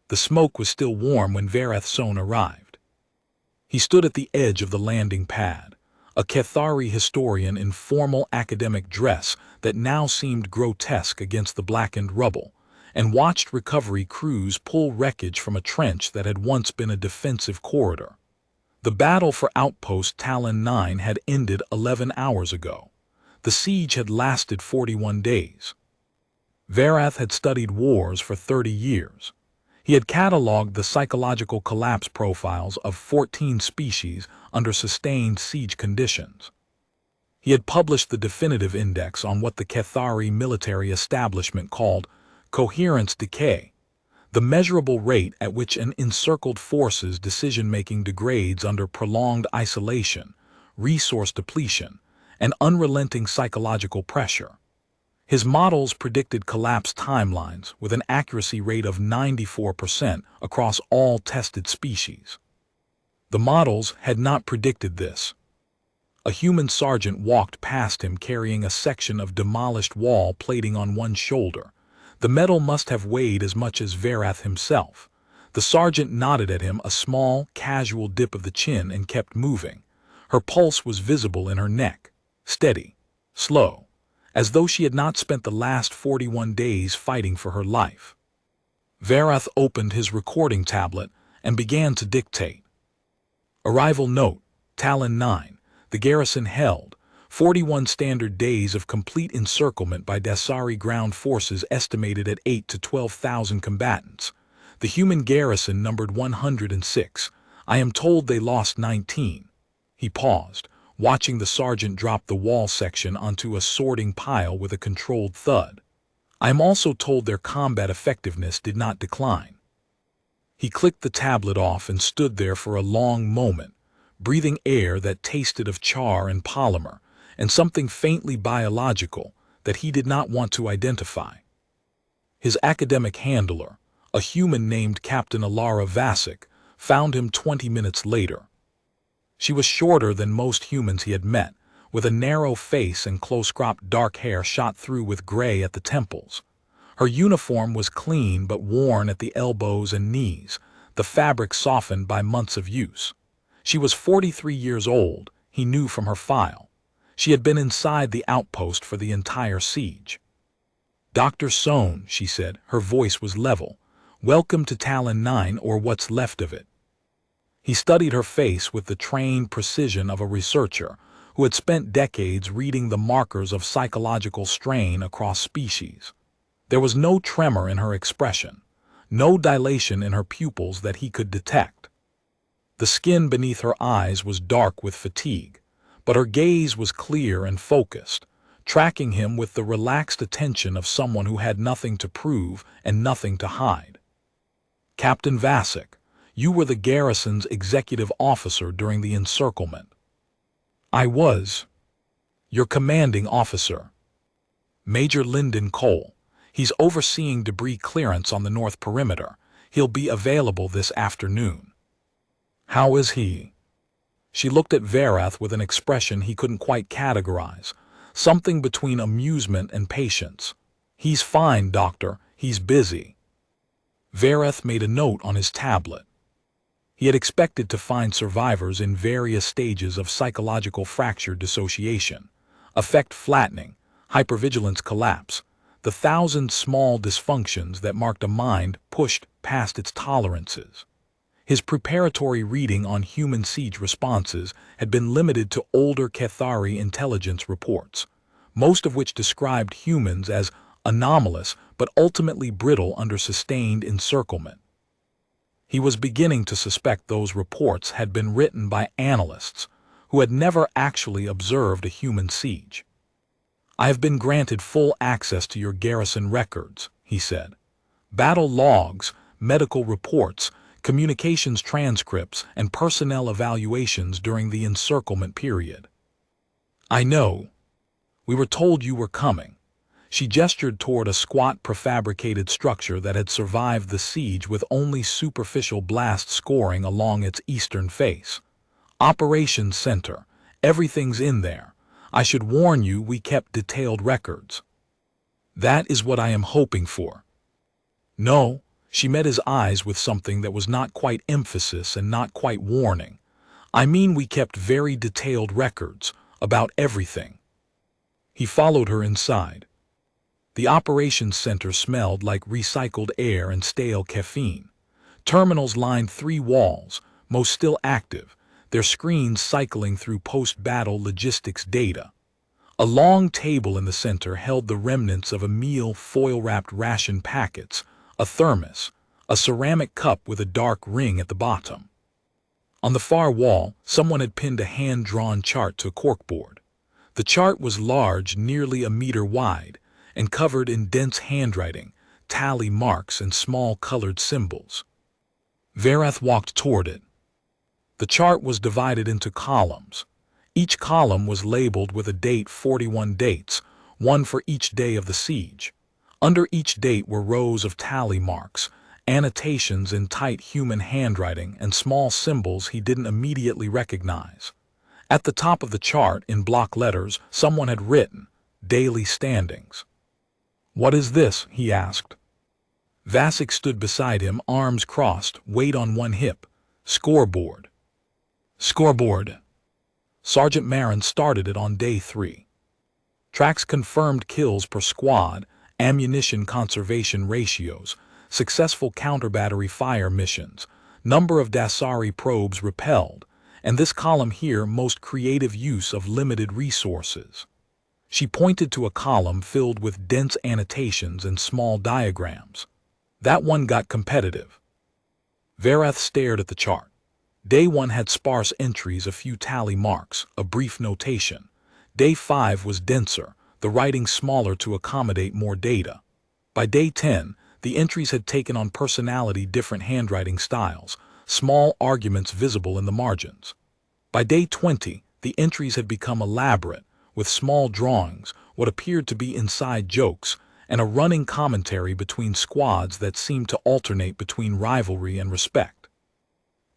The smoke was still warm when Varathson arrived. He stood at the edge of the landing pad, a Cathari historian in formal academic dress that now seemed grotesque against the blackened rubble, and watched recovery crews pull wreckage from a trench that had once been a defensive corridor. The battle for Outpost Talon 9 had ended 11 hours ago. The siege had lasted 41 days. Varath had studied wars for 30 years. He had catalogued the psychological collapse profiles of 14 species under sustained siege conditions. He had published the definitive index on what the Cathari military establishment called coherence decay, the measurable rate at which an encircled force's decision-making degrades under prolonged isolation, resource depletion, and unrelenting psychological pressure. His models predicted collapse timelines with an accuracy rate of 94% across all tested species. The models had not predicted this. A human sergeant walked past him carrying a section of demolished wall plating on one shoulder. The metal must have weighed as much as Varath himself. The sergeant nodded at him a small, casual dip of the chin and kept moving. Her pulse was visible in her neck, steady, slow, as though she had not spent the last 41 days fighting for her life. Varath opened his recording tablet and began to dictate. Arrival note, Talon 9, the garrison held, 41 standard days of complete encirclement by Dasari ground forces estimated at 8 to 12,000 combatants. The human garrison numbered 106. I am told they lost 19. He paused, watching the sergeant drop the wall section onto a sorting pile with a controlled thud. I am also told their combat effectiveness did not decline. He clicked the tablet off and stood there for a long moment, breathing air that tasted of char and polymer, and something faintly biological that he did not want to identify. His academic handler, a human named Captain Alara Vasic, found him 20 minutes later. She was shorter than most humans he had met, with a narrow face and close-cropped dark hair shot through with gray at the temples. Her uniform was clean but worn at the elbows and knees, the fabric softened by months of use. She was 43 years old, he knew from her file. She had been inside the outpost for the entire siege. Dr. Sohn, she said, her voice was level. Welcome to Talon 9, or what's left of it. He studied her face with the trained precision of a researcher who had spent decades reading the markers of psychological strain across species. There was no tremor in her expression, no dilation in her pupils that he could detect. The skin beneath her eyes was dark with fatigue, but her gaze was clear and focused, tracking him with the relaxed attention of someone who had nothing to prove and nothing to hide. Captain Vasic, you were the garrison's executive officer during the encirclement. I was. Your commanding officer. Major Lyndon Cole. He's overseeing debris clearance on the north perimeter. He'll be available this afternoon. How is he? She looked at Varath with an expression he couldn't quite categorize, something between amusement and patience. He's fine, Doctor. He's busy. Varath made a note on his tablet. He had expected to find survivors in various stages of psychological fracture dissociation, affect flattening, hypervigilance collapse, the thousand small dysfunctions that marked a mind pushed past its tolerances. His preparatory reading on human siege responses had been limited to older Cathari intelligence reports, most of which described humans as anomalous but ultimately brittle under sustained encirclement. He was beginning to suspect those reports had been written by analysts who had never actually observed a human siege. I have been granted full access to your garrison records, he said. Battle logs, medical reports, communications transcripts, and personnel evaluations during the encirclement period. I know. We were told you were coming. She gestured toward a squat prefabricated structure that had survived the siege with only superficial blast scoring along its eastern face. Operations Center. Everything's in there. I should warn you we kept detailed records. That is what I am hoping for. No, She met his eyes with something that was not quite emphasis and not quite warning. "I mean, we kept very detailed records about everything." He followed her inside. The operations center smelled like recycled air and stale caffeine. Terminals lined 3 walls, most still active, their screens cycling through post-battle logistics data. A long table in the center held the remnants of a meal, foil-wrapped ration packets, a thermos, a ceramic cup with a dark ring at the bottom. On the far wall, someone had pinned a hand-drawn chart to a corkboard. The chart was large, nearly a meter wide, and covered in dense handwriting, tally marks, and small colored symbols. Verath walked toward it. The chart was divided into columns. Each column was labeled with a date, 41 dates, one for each day of the siege. Under each date were rows of tally marks, annotations in tight human handwriting, and small symbols he didn't immediately recognize. At the top of the chart, in block letters, someone had written, "Daily Standings." "What is this?" he asked. Vasek stood beside him, arms crossed, weight on one hip. "Scoreboard." "Scoreboard." Sergeant Marin started it on day 3. Tracks confirmed kills per squad, ammunition conservation ratios, successful counter-battery fire missions, number of Dasari probes repelled, and this column here, most creative use of limited resources. She pointed to a column filled with dense annotations and small diagrams. "That one got competitive." Verath stared at the chart. Day 1 had sparse entries, a few tally marks, a brief notation. Day 5 was denser, the writing smaller to accommodate more data. By day 10, the entries had taken on personality, different handwriting styles, small arguments visible in the margins. By day 20, the entries had become elaborate, with small drawings, what appeared to be inside jokes, and a running commentary between squads that seemed to alternate between rivalry and respect.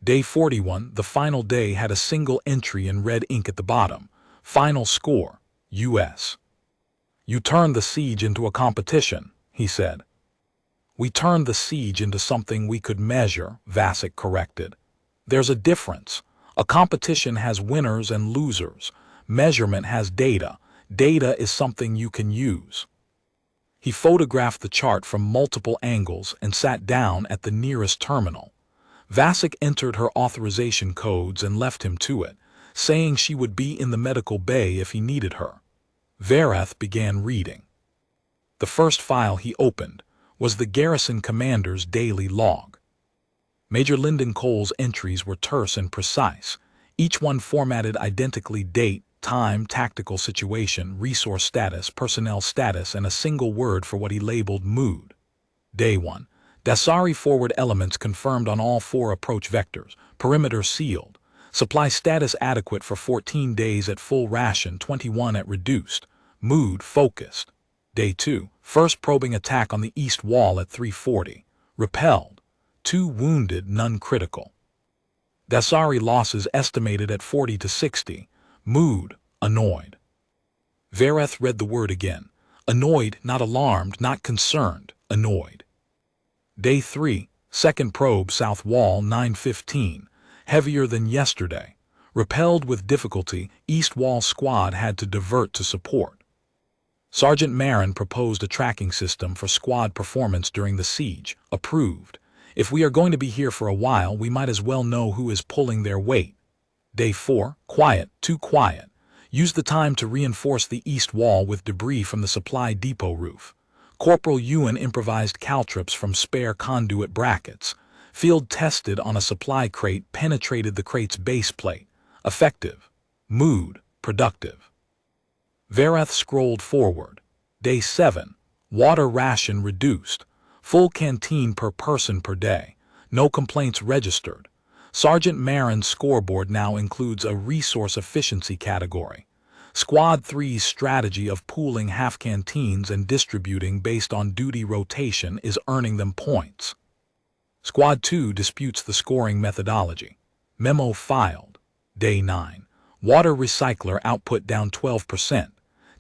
Day 41, the final day, had a single entry in red ink at the bottom. "Final score, U.S." "You turned the siege into a competition," he said. "We turned the siege into something we could measure," Vasek corrected. "There's a difference. A competition has winners and losers. Measurement has data. Data is something you can use." He photographed the chart from multiple angles and sat down at the nearest terminal. Vasek entered her authorization codes and left him to it, saying she would be in the medical bay if he needed her. Verath began reading. The first file he opened was the garrison commander's daily log. Major Lyndon Cole's entries were terse and precise, each one formatted identically: date, time, tactical situation, resource status, personnel status, and a single word for what he labeled mood. Day 1. Dasari forward elements confirmed on all 4 approach vectors, perimeter sealed, supply status adequate for 14 days at full ration, 21 at reduced, mood focused. Day 2, first probing attack on the east wall at 3:40, repelled, 2 wounded, none critical. Dasari losses estimated at 40 to 60, mood annoyed. Verath read the word again, annoyed, not alarmed, not concerned, annoyed. Day 3, second probe, south wall, 9:15, heavier than yesterday. Repelled with difficulty, east wall squad had to divert to support. Sergeant Marin proposed a tracking system for squad performance during the siege. Approved. If we are going to be here for a while, we might as well know who is pulling their weight. Day 4, quiet, too quiet. Use the time to reinforce the east wall with debris from the supply depot roof. Corporal Ewan improvised caltrops from spare conduit brackets. Field tested on a supply crate, penetrated the crate's base plate. Effective. Mood, productive. Verath scrolled forward. Day 7. Water ration reduced. Full canteen per person per day. No complaints registered. Sergeant Marin's scoreboard now includes a resource efficiency category. Squad 3's strategy of pooling half canteens and distributing based on duty rotation is earning them points. Squad 2 disputes the scoring methodology. Memo filed. Day 9. Water recycler output down 12%.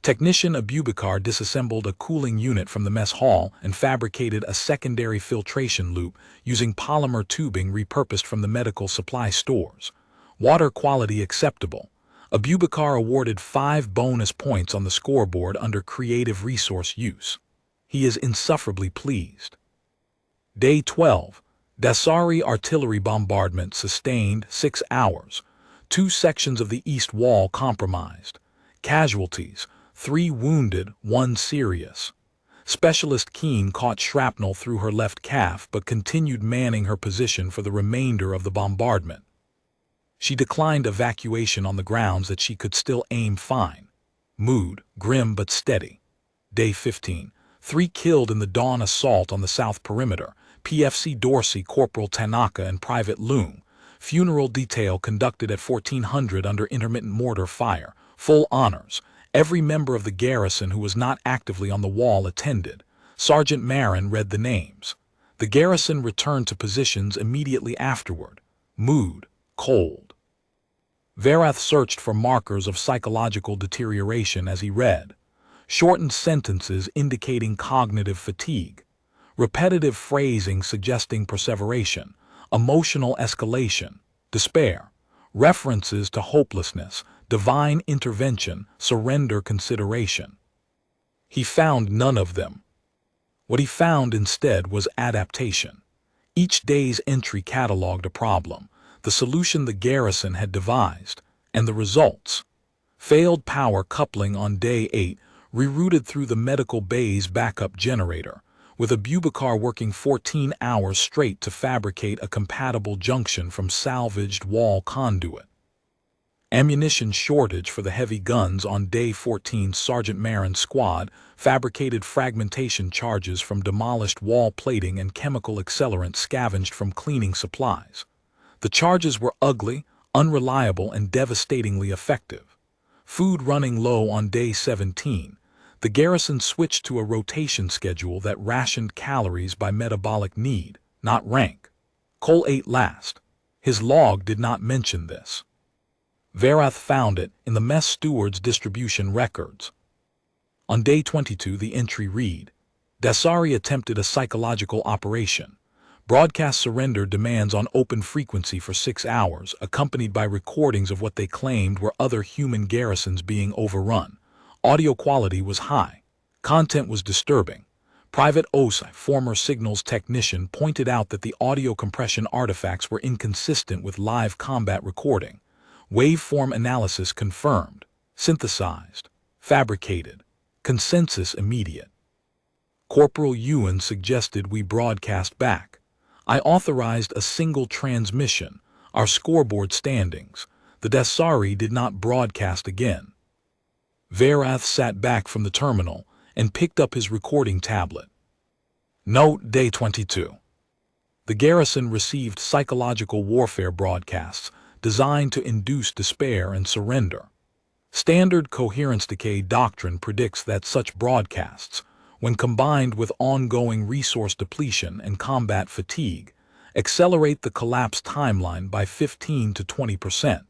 Technician Abubakar disassembled a cooling unit from the mess hall and fabricated a secondary filtration loop using polymer tubing repurposed from the medical supply stores. Water quality acceptable. Abubakar awarded 5 bonus points on the scoreboard under creative resource use. He is insufferably pleased. Day 12. Dasari artillery bombardment sustained 6 hours. 2 sections of the east wall compromised. Casualties: 3 wounded, 1 serious. Specialist Keane caught shrapnel through her left calf but continued manning her position for the remainder of the bombardment. She declined evacuation on the grounds that she could still aim fine. Mood: grim but steady. Day 15. 3 killed in the dawn assault on the south perimeter. PFC Dorsey Corporal Tanaka and Private Loom. Funeral detail conducted at 1400 under intermittent mortar fire. Full honors. Every member of the garrison who was not actively on the wall attended. Sergeant Marin read the names. The garrison returned to positions immediately afterward. Mood: cold. Varath searched for markers of psychological deterioration as he read. Shortened sentences indicating cognitive fatigue. Repetitive phrasing suggesting perseveration. Emotional escalation. Despair. References to hopelessness, divine intervention, surrender consideration. He found none of them. What he found instead was adaptation. Each day's entry cataloged a problem, the solution the garrison had devised, and the results. Failed power coupling on day 8, rerouted through the medical bay's backup generator, with Abubakar working 14 hours straight to fabricate a compatible junction from salvaged wall conduit. Ammunition shortage for the heavy guns on day 14. Sergeant Marin's squad fabricated fragmentation charges from demolished wall plating and chemical accelerant scavenged from cleaning supplies. The charges were ugly, unreliable, and devastatingly effective. Food running low on day 17. The garrison switched to a rotation schedule that rationed calories by metabolic need, not rank. Cole ate last. His log did not mention this. Varath found it in the mess steward's distribution records. On day 22, the entry read: Dasari attempted a psychological operation. Broadcast surrender demands on open frequency for 6 hours, accompanied by recordings of what they claimed were other human garrisons being overrun. Audio quality was high. Content was disturbing. Private Osai, former signals technician, pointed out that the audio compression artifacts were inconsistent with live combat recording. Waveform analysis confirmed. Synthesized. Fabricated. Consensus immediate. Corporal Ewan suggested we broadcast back. I authorized a single transmission, our scoreboard standings. The Dasari did not broadcast again. Varath sat back from the terminal and picked up his recording tablet. Note: Day 22. The garrison received psychological warfare broadcasts designed to induce despair and surrender. Standard coherence decay doctrine predicts that such broadcasts, when combined with ongoing resource depletion and combat fatigue, accelerate the collapse timeline by 15 to 20%.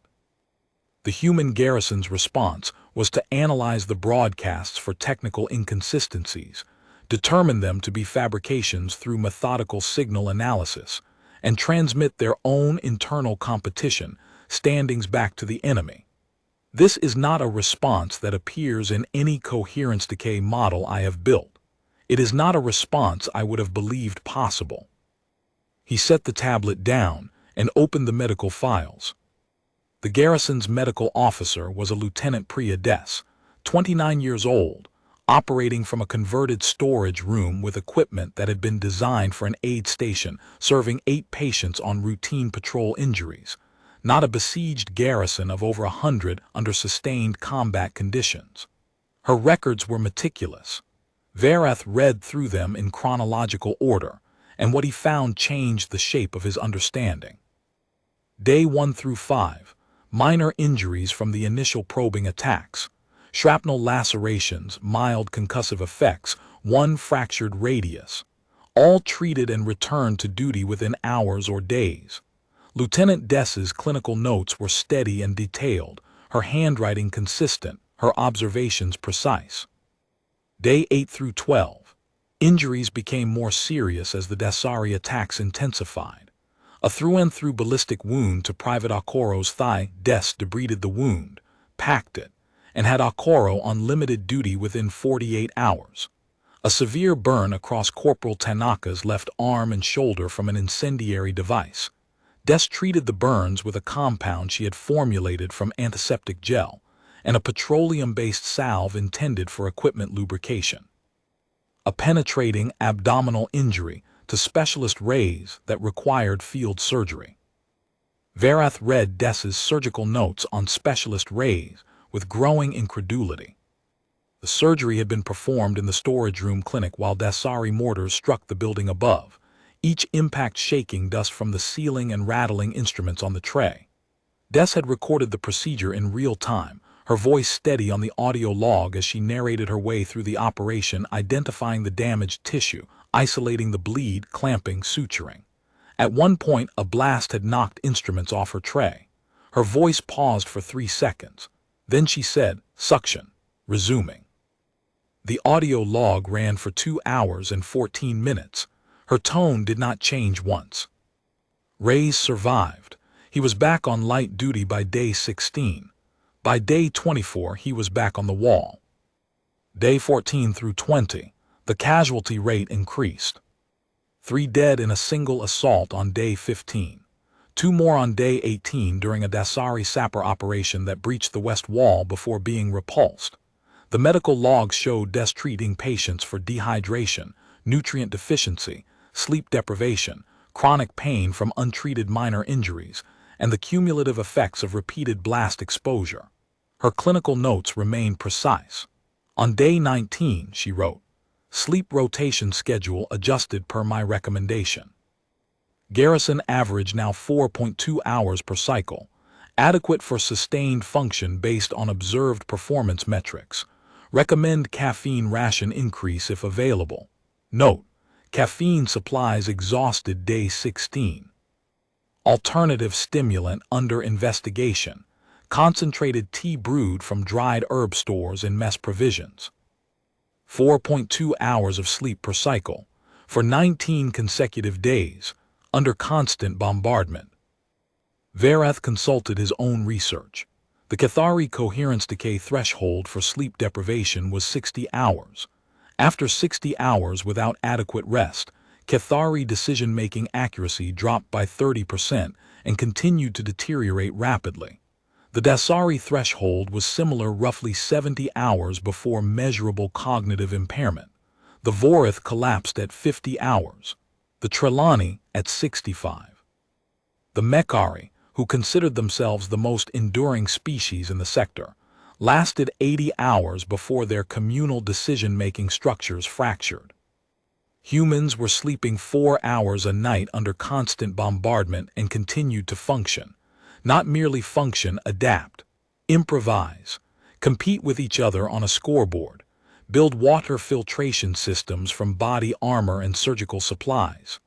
The human garrison's response was to analyze the broadcasts for technical inconsistencies, determine them to be fabrications through methodical signal analysis, and transmit their own internal competition standings back to the enemy. This is not a response that appears in any coherence decay model I have built. It is not a response I would have believed possible. He set the tablet down and opened the medical files. The garrison's medical officer was a Lieutenant Priya Des, 29 years old, operating from a converted storage room with equipment that had been designed for an aid station serving 8 patients on routine patrol injuries, not a besieged garrison of over 100 under sustained combat conditions. Her records were meticulous. Varath read through them in chronological order, and what he found changed the shape of his understanding. Day 1 through 5. Minor injuries from the initial probing attacks. Shrapnel lacerations, mild concussive effects, 1 fractured radius. All treated and returned to duty within hours or days. Lieutenant Dess's clinical notes were steady and detailed, her handwriting consistent, her observations precise. Day 8 through 12. Injuries became more serious as the Dasari attacks intensified. A through-and-through ballistic wound to Private Okoro's thigh. Des debrided the wound, packed it, and had Okoro on limited duty within 48 hours. A severe burn across Corporal Tanaka's left arm and shoulder from an incendiary device. Des treated the burns with a compound she had formulated from antiseptic gel and a petroleum-based salve intended for equipment lubrication. A penetrating abdominal injury to specialist rays that required field surgery. Verath read Des's surgical notes on specialist rays with growing incredulity. The surgery had been performed in the storage room clinic while Dasari mortars struck the building above, each impact shaking dust from the ceiling and rattling instruments on the tray. Des had recorded the procedure in real time, her voice steady on the audio log as she narrated her way through the operation, identifying the damaged tissue, isolating the bleed, clamping, suturing. At one point, a blast had knocked instruments off her tray. Her voice paused for 3 seconds. Then she said, "Suction," resuming. The audio log ran for 2 hours and 14 minutes. Her tone did not change once. Reyes survived. He was back on light duty by day 16. By day 24, he was back on the wall. Day 14 through 20, the casualty rate increased. 3 dead in a single assault on day 15. 2 more on day 18 during a Dasari sapper operation that breached the west wall before being repulsed. The medical logs showed Des treating patients for dehydration, nutrient deficiency, sleep deprivation, chronic pain from untreated minor injuries, and the cumulative effects of repeated blast exposure. Her clinical notes remained precise. On day 19, she wrote, "Sleep rotation schedule adjusted per my recommendation. Garrison average now 4.2 hours per cycle, adequate for sustained function based on observed performance metrics. Recommend caffeine ration increase if available. Note, caffeine supplies exhausted day 16. Alternative stimulant under investigation. Concentrated tea brewed from dried herb stores in mess provisions. 4.2 hours of sleep per cycle for 19 consecutive days under constant bombardment." Verath consulted his own research. The Cathari coherence decay threshold for sleep deprivation was 60 hours. After 60 hours without adequate rest, Cathari decision-making accuracy dropped by 30% and continued to deteriorate rapidly. The Dasari threshold was similar roughly 70 hours before measurable cognitive impairment. The Vorith collapsed at 50 hours. The Trelawney at 65. The Mekari, who considered themselves the most enduring species in the sector, lasted 80 hours before their communal decision-making structures fractured. Humans were sleeping 4 hours a night under constant bombardment and continued to function. Not merely function, adapt, improvise, compete with each other on a scoreboard, build water filtration systems from body armor and surgical supplies.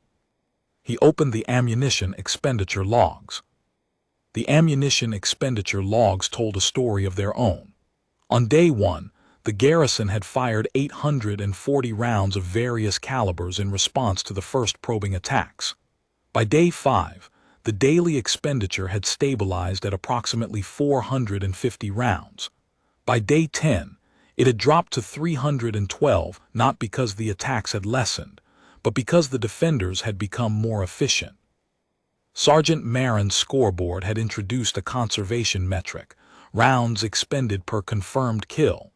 He opened the ammunition expenditure logs. The ammunition expenditure logs told a story of their own. On day 1, the garrison had fired 840 rounds of various calibers in response to the first probing attacks. By day 5, the daily expenditure had stabilized at approximately 450 rounds. By day 10, it had dropped to 312, not because the attacks had lessened, but because the defenders had become more efficient. Sergeant Marin's scoreboard had introduced a conservation metric, rounds expended per confirmed kill.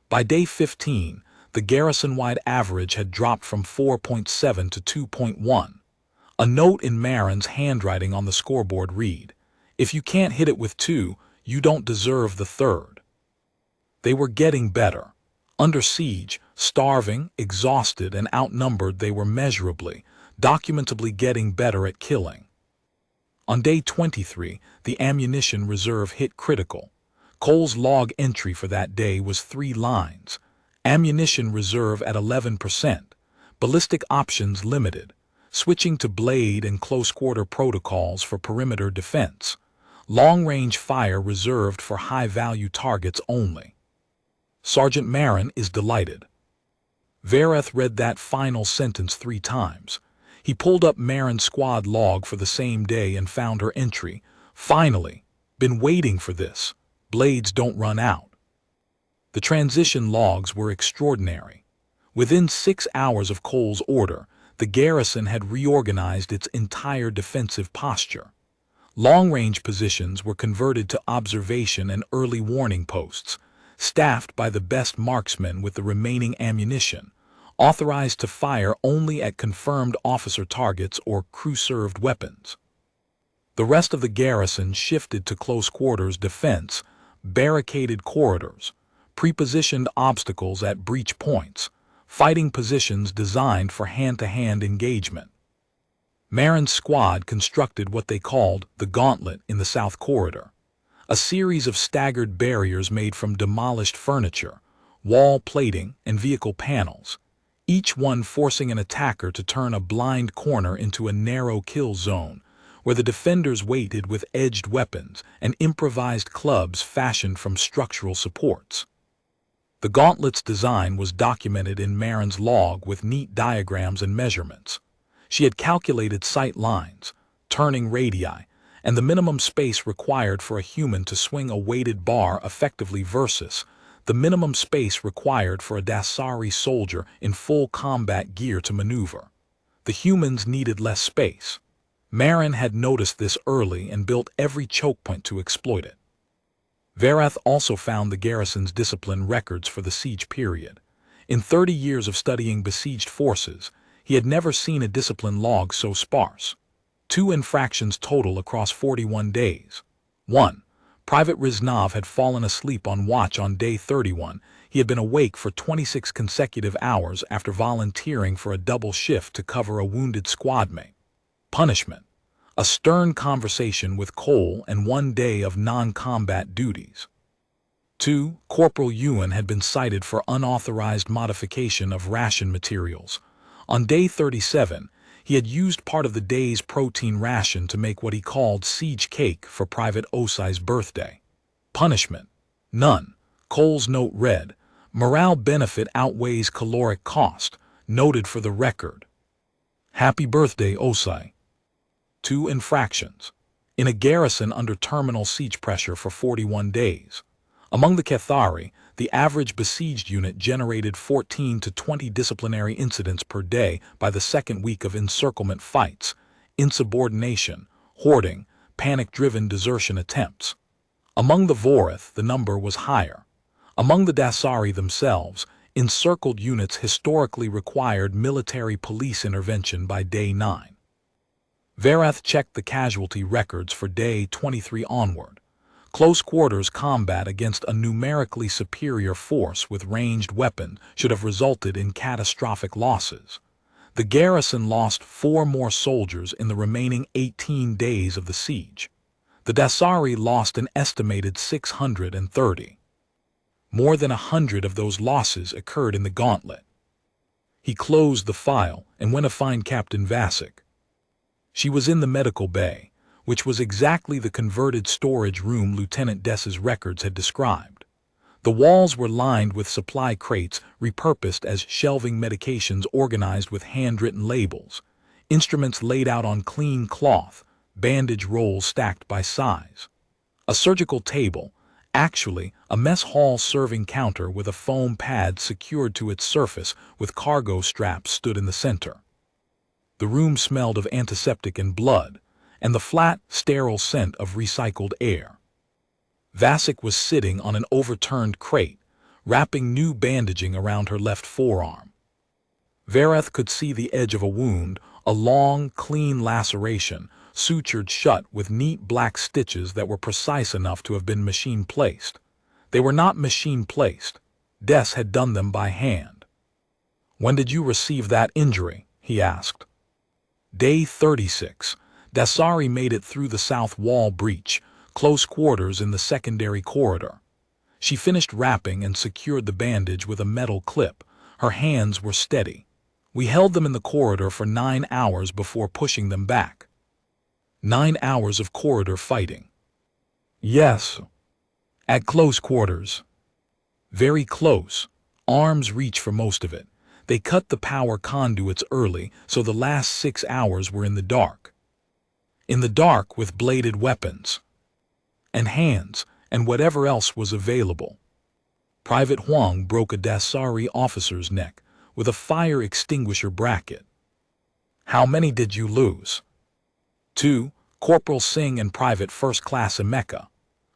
By day 15, the garrison-wide average had dropped from 4.7 to 2.1. A note in Marin's handwriting on the scoreboard read, "If you can't hit it with 2, you don't deserve the 3rd." They were getting better. Under siege, starving, exhausted, and outnumbered, they were measurably, documentably getting better at killing. On day 23, the ammunition reserve hit critical. Cole's log entry for that day was 3 lines. Ammunition reserve at 11%. Ballistic options limited. Switching to blade and close-quarter protocols for perimeter defense. Long-range fire reserved for high-value targets only. Sergeant Marin is delighted. Vereth read that final sentence 3 times. He pulled up Marin's squad log for the same day and found her entry. Finally, been waiting for this. Blades don't run out. The transition logs were extraordinary. Within 6 hours of Cole's order, the garrison had reorganized its entire defensive posture. Long-range positions were converted to observation and early warning posts, staffed by the best marksmen with the remaining ammunition, authorized to fire only at confirmed officer targets or crew-served weapons. The rest of the garrison shifted to close-quarters defense, barricaded corridors, pre-positioned obstacles at breach points, fighting positions designed for hand-to-hand engagement. Marin's squad constructed what they called the Gauntlet in the South Corridor, a series of staggered barriers made from demolished furniture, wall plating, and vehicle panels, each one forcing an attacker to turn a blind corner into a narrow kill zone, where the defenders waited with edged weapons and improvised clubs fashioned from structural supports. The Gauntlet's design was documented in Marin's log with neat diagrams and measurements. She had calculated sight lines, turning radii, and the minimum space required for a human to swing a weighted bar effectively versus the minimum space required for a Dasari soldier in full combat gear to maneuver. The humans needed less space. Marin had noticed this early and built every choke point to exploit it. Vereth also found the garrison's discipline records for the siege period. In 30 years of studying besieged forces, he had never seen a discipline log so sparse. 2 infractions total across 41 days. 1. Private Riznov had fallen asleep on watch on day 31. He had been awake for 26 consecutive hours after volunteering for a double shift to cover a wounded squadmate. Punishment: a stern conversation with Cole and 1 day of non-combat duties. 2. Corporal Ewan had been cited for unauthorized modification of ration materials. On day 37, he had used part of the day's protein ration to make what he called siege cake for Private Osai's birthday. Punishment: none. Cole's note read, "Morale benefit outweighs caloric cost, noted for the record. Happy birthday, Osai." 2 infractions. In a garrison under terminal siege pressure for 41 days. Among the Cathari, the average besieged unit generated 14 to 20 disciplinary incidents per day by the second week of encirclement fights, insubordination, hoarding, panic-driven desertion attempts. Among the Vorith, the number was higher. Among the Dasari themselves, encircled units historically required military police intervention by day 9. Vereth checked the casualty records for day 23 onward. Close quarters combat against a numerically superior force with ranged weapons should have resulted in catastrophic losses. The garrison lost 4 more soldiers in the remaining 18 days of the siege. The Dasari lost an estimated 630. More than 100 of those losses occurred in the Gauntlet. He closed the file and went to find Captain Vasic. She was in the medical bay, which was exactly the converted storage room Lieutenant Dess's records had described. The walls were lined with supply crates repurposed as shelving, medications organized with handwritten labels, instruments laid out on clean cloth, bandage rolls stacked by size. A surgical table, actually a mess hall serving counter with a foam pad secured to its surface with cargo straps, stood in the center. The room smelled of antiseptic and blood, and the flat, sterile scent of recycled air. Vasic was sitting on an overturned crate, wrapping new bandaging around her left forearm. Vereth could see the edge of a wound, a long, clean laceration, sutured shut with neat black stitches that were precise enough to have been machine-placed. They were not machine-placed. Dess had done them by hand. "When did you receive that injury?" he asked. Day 36. Dasari made it through the south wall breach, close quarters in the secondary corridor. She finished wrapping and secured the bandage with a metal clip. Her hands were steady. We held them in the corridor for 9 hours before pushing them back. 9 hours of corridor fighting. Yes. At close quarters. Very close. Arms reach for most of it. They cut the power conduits early, so the last 6 hours were in the dark. In the dark with bladed weapons. And hands, and whatever else was available. Private Huang broke a Dasari officer's neck with a fire extinguisher bracket. How many did you lose? 2. Corporal Singh and Private First Class Emeka.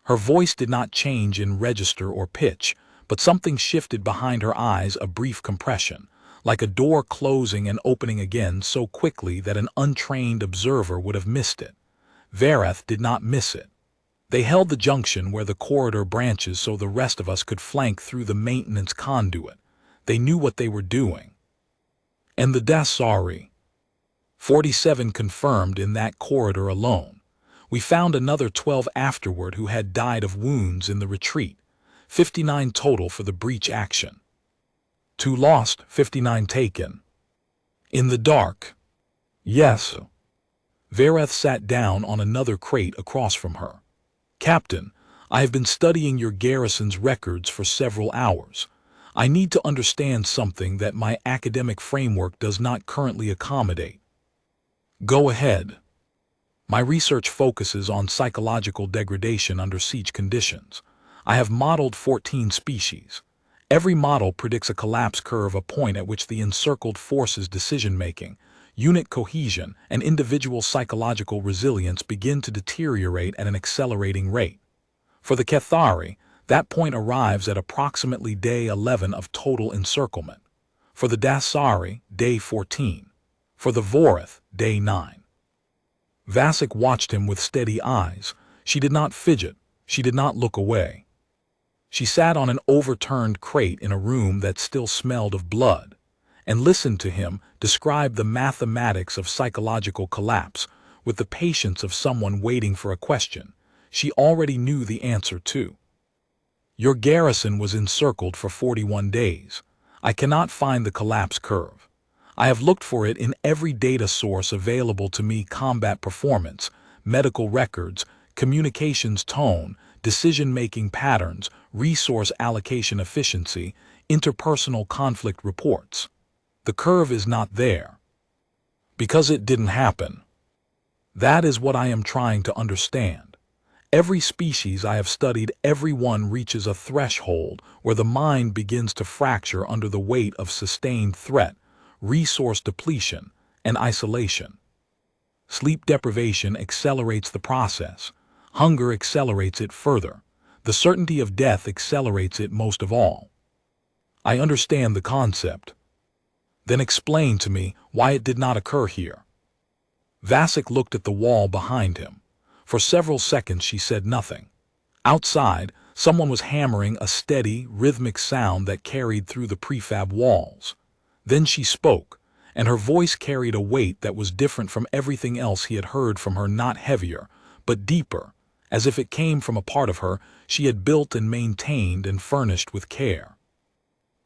Her voice did not change in register or pitch, but something shifted behind her eyes, a brief compression, like a door closing and opening again so quickly that an untrained observer would have missed it. Verath did not miss it. They held the junction where the corridor branches so the rest of us could flank through the maintenance conduit. They knew what they were doing. And the Dasari. 47 confirmed in that corridor alone. We found another 12 afterward who had died of wounds in the retreat. 59 total for the breach action. 2 lost, 59 taken. In the dark. Yes. Verath sat down on another crate across from her. Captain, I have been studying your garrison's records for several hours. I need to understand something that my academic framework does not currently accommodate. Go ahead. My research focuses on psychological degradation under siege conditions. I have modeled 14 species. Every model predicts a collapse curve, a point at which the encircled forces' decision-making, unit cohesion, and individual psychological resilience begin to deteriorate at an accelerating rate. For the Cathari, that point arrives at approximately day 11 of total encirclement. For the Dasari, day 14. For the Vorath, day 9. Vasek watched him with steady eyes. She did not fidget. She did not look away. She sat on an overturned crate in a room that still smelled of blood, and listened to him describe the mathematics of psychological collapse with the patience of someone waiting for a question she already knew the answer to. Your garrison was encircled for 41 days. I cannot find the collapse curve. I have looked for it in every data source available to me: combat performance, medical records, communications tone, decision-making patterns, resource allocation efficiency, interpersonal conflict reports. The curve is not there. Because it didn't happen. That is what I am trying to understand. Every species I have studied, every one reaches a threshold where the mind begins to fracture under the weight of sustained threat, resource depletion, and isolation. Sleep deprivation accelerates the process. Hunger accelerates it further. The certainty of death accelerates it most of all. I understand the concept. Then explain to me why it did not occur here. Vasek looked at the wall behind him. For several seconds she said nothing. Outside, someone was hammering a steady, rhythmic sound that carried through the prefab walls. Then she spoke, and her voice carried a weight that was different from everything else he had heard from her, not heavier, but deeper, as if it came from a part of her she had built and maintained and furnished with care.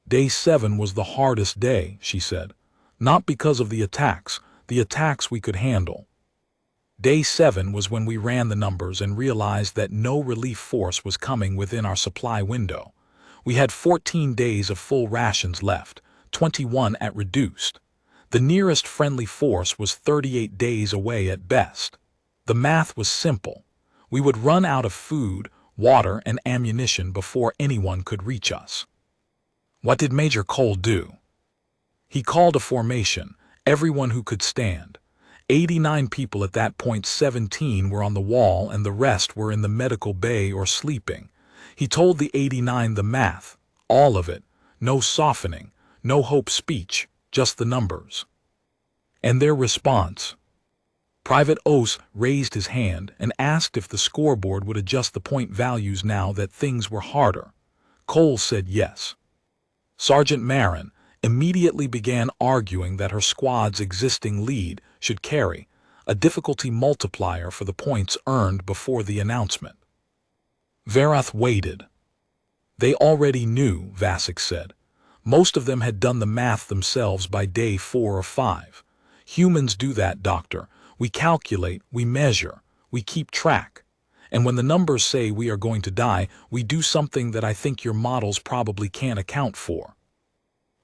Day 7 was the hardest day, she said, not because of the attacks we could handle. Day 7 was when we ran the numbers and realized that no relief force was coming within our supply window. We had 14 days of full rations left, 21 at reduced. The nearest friendly force was 38 days away at best. The math was simple. We would run out of food, water, and ammunition before anyone could reach us. What did Major Cole do? He called a formation, everyone who could stand. 89 people at that point. 17 were on the wall and the rest were in the medical bay or sleeping. He told the 89 the math, all of it, no softening, no hope speech, just the numbers. And their response? Private Os raised his hand and asked if the scoreboard would adjust the point values now that things were harder. Cole said yes. Sergeant Marin immediately began arguing that her squad's existing lead should carry a difficulty multiplier for the points earned before the announcement. Verath waited. They already knew, Vasek said. Most of them had done the math themselves by day 4 or 5. Humans do that, Doctor. We calculate, we measure, we keep track. And when the numbers say we are going to die, we do something that I think your models probably can't account for.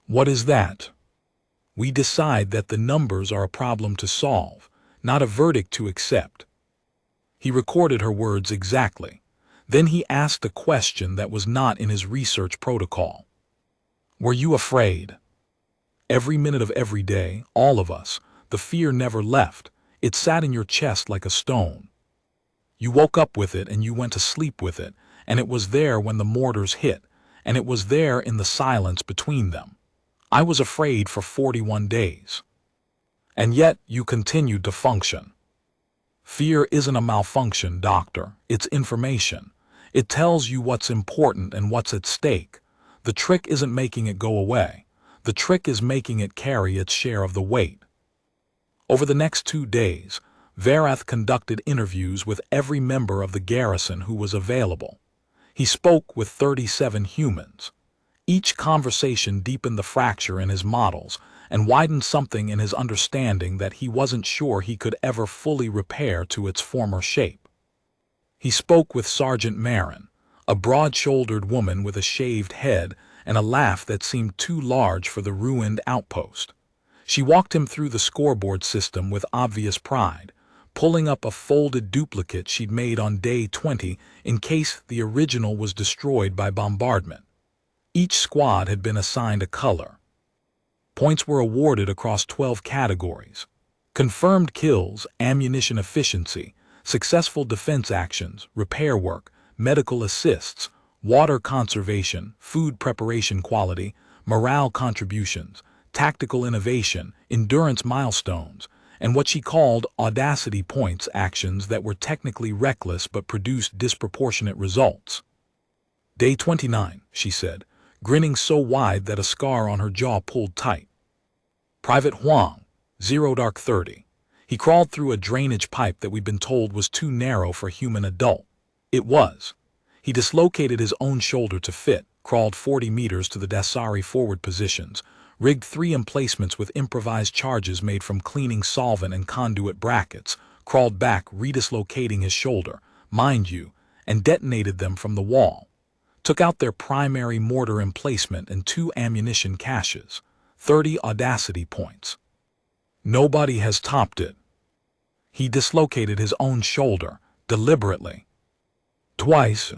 What is that? We decide that the numbers are a problem to solve, not a verdict to accept. He recorded her words exactly. Then he asked a question that was not in his research protocol. Were you afraid? Every minute of every day, all of us, the fear never left. It sat in your chest like a stone. You woke up with it and you went to sleep with it, and it was there when the mortars hit, and it was there in the silence between them. I was afraid for 41 days. And yet you continued to function. Fear isn't a malfunction, doctor. It's information. It tells you what's important and what's at stake. The trick isn't making it go away. The trick is making it carry its share of the weight. Over the next 2 days, Verath conducted interviews with every member of the garrison who was available. He spoke with 37 humans. Each conversation deepened the fracture in his models and widened something in his understanding that he wasn't sure he could ever fully repair to its former shape. He spoke with Sergeant Marin, a broad-shouldered woman with a shaved head and a laugh that seemed too large for the ruined outpost. She walked him through the scoreboard system with obvious pride, pulling up a folded duplicate she'd made on day 20 in case the original was destroyed by bombardment. Each squad had been assigned a color. Points were awarded across 12 categories: confirmed kills, ammunition efficiency, successful defense actions, repair work, medical assists, water conservation, food preparation quality, morale contributions, tactical innovation, endurance milestones, and what she called audacity points, actions that were technically reckless but produced disproportionate results. Day 29, she said, grinning so wide that a scar on her jaw pulled tight. Private Huang, 0-30. He crawled through a drainage pipe that we'd been told was too narrow for a human adult. It was. He dislocated his own shoulder to fit, crawled 40 meters to the Dasari forward positions, rigged 3 emplacements with improvised charges made from cleaning solvent and conduit brackets, crawled back, redislocating his shoulder, mind you, and detonated them from the wall. Took out their primary mortar emplacement and 2 ammunition caches, 30 audacity points. Nobody has topped it. He dislocated his own shoulder, deliberately. Twice.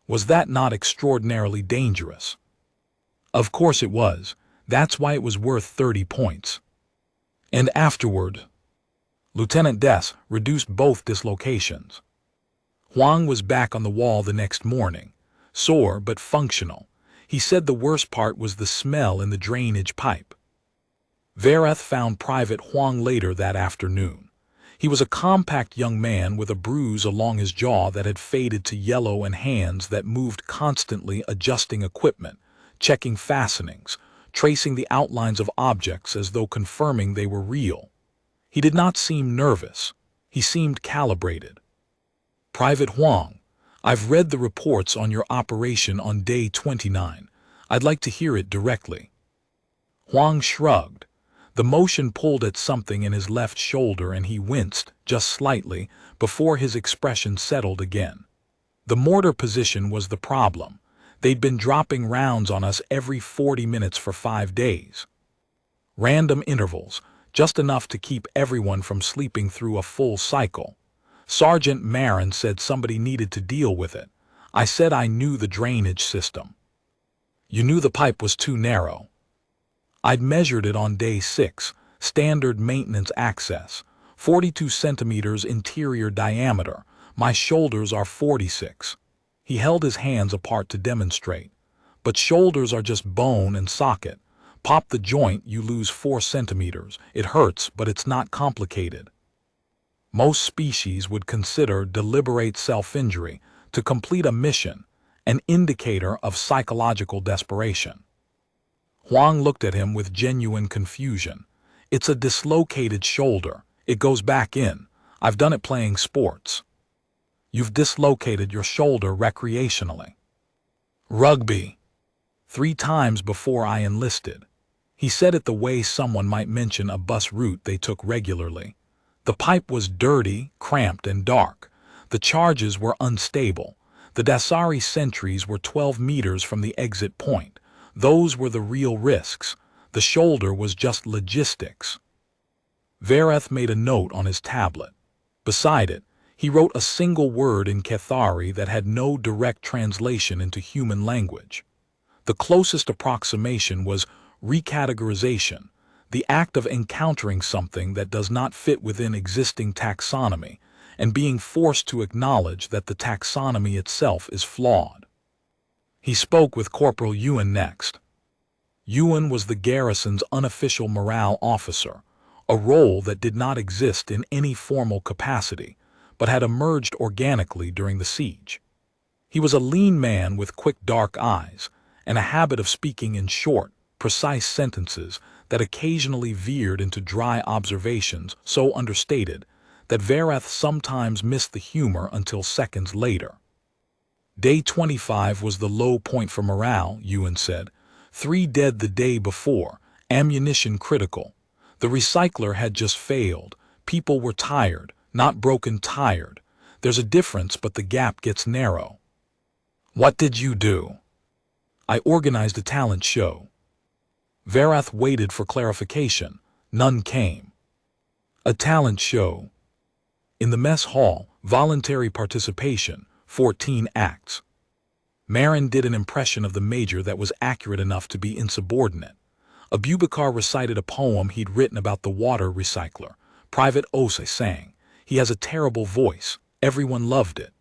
Was that not extraordinarily dangerous? Of course it was. That's why it was worth 30 points. And afterward, Lieutenant Des reduced both dislocations. Huang was back on the wall the next morning, sore but functional. He said the worst part was the smell in the drainage pipe. Verath found Private Huang later that afternoon. He was a compact young man with a bruise along his jaw that had faded to yellow and hands that moved constantly, adjusting equipment, checking fastenings, tracing the outlines of objects as though confirming they were real. He did not seem nervous. He seemed calibrated. Private Huang, I've read the reports on your operation on day 29. I'd like to hear it directly. Huang shrugged. The motion pulled at something in his left shoulder and he winced, just slightly, before his expression settled again. The mortar position was the problem. They'd been dropping rounds on us every 40 minutes for 5 days. Random intervals, just enough to keep everyone from sleeping through a full cycle. Sergeant Marin said somebody needed to deal with it. I said I knew the drainage system. You knew the pipe was too narrow. I'd measured it on day 6, standard maintenance access, 42 centimeters interior diameter. My shoulders are 46. He held his hands apart to demonstrate. But shoulders are just bone and socket. Pop the joint, you lose 4 centimeters. It hurts, but it's not complicated. Most species would consider deliberate self-injury to complete a mission an indicator of psychological desperation. Huang looked at him with genuine confusion. It's a dislocated shoulder. It goes back in. I've done it playing sports. You've dislocated your shoulder recreationally. Rugby. 3 times before I enlisted. He said it the way someone might mention a bus route they took regularly. The pipe was dirty, cramped, and dark. The charges were unstable. The Dasari sentries were 12 meters from the exit point. Those were the real risks. The shoulder was just logistics. Vareth made a note on his tablet. Beside it, he wrote a single word in Cathari that had no direct translation into human language. The closest approximation was recategorization, the act of encountering something that does not fit within existing taxonomy and being forced to acknowledge that the taxonomy itself is flawed. He spoke with Corporal Ewan next. Ewan was the garrison's unofficial morale officer, a role that did not exist in any formal capacity, but had emerged organically during the siege. He was a lean man with quick dark eyes and a habit of speaking in short, precise sentences that occasionally veered into dry observations so understated that Vareth sometimes missed the humor until seconds later. Day 25 was the low point for morale, Ewan said. 3 dead the day before, ammunition critical. The recycler had just failed. People were tired, not broken tired. There's a difference, but the gap gets narrow. What did you do? I organized a talent show. Vareth waited for clarification. None came. A talent show. In the mess hall, voluntary participation, 14 acts. Marin did an impression of the major that was accurate enough to be insubordinate. Abubakar recited a poem he'd written about the water recycler. Private Ose sang. He has a terrible voice. Everyone loved it.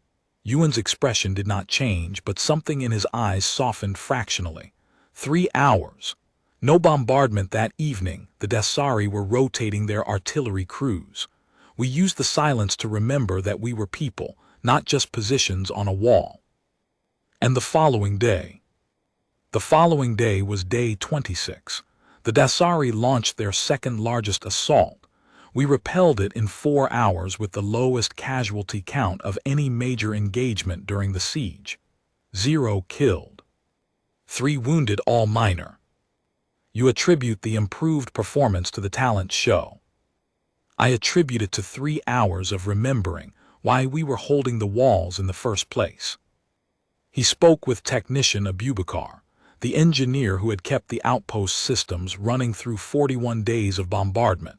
Ewan's expression did not change, but something in his eyes softened fractionally. 3 hours. No bombardment that evening. The Dasari were rotating their artillery crews. We used the silence to remember that we were people, not just positions on a wall. And the following day? The following day was day 26. The Dasari launched their second largest assault. We repelled it in 4 hours with the lowest casualty count of any major engagement during the siege. 0 killed. 3 wounded, all minor. You attribute the improved performance to the talent show. I attribute it to 3 hours of remembering why we were holding the walls in the first place. He spoke with technician Abubakar, the engineer who had kept the outpost systems running through 41 days of bombardment.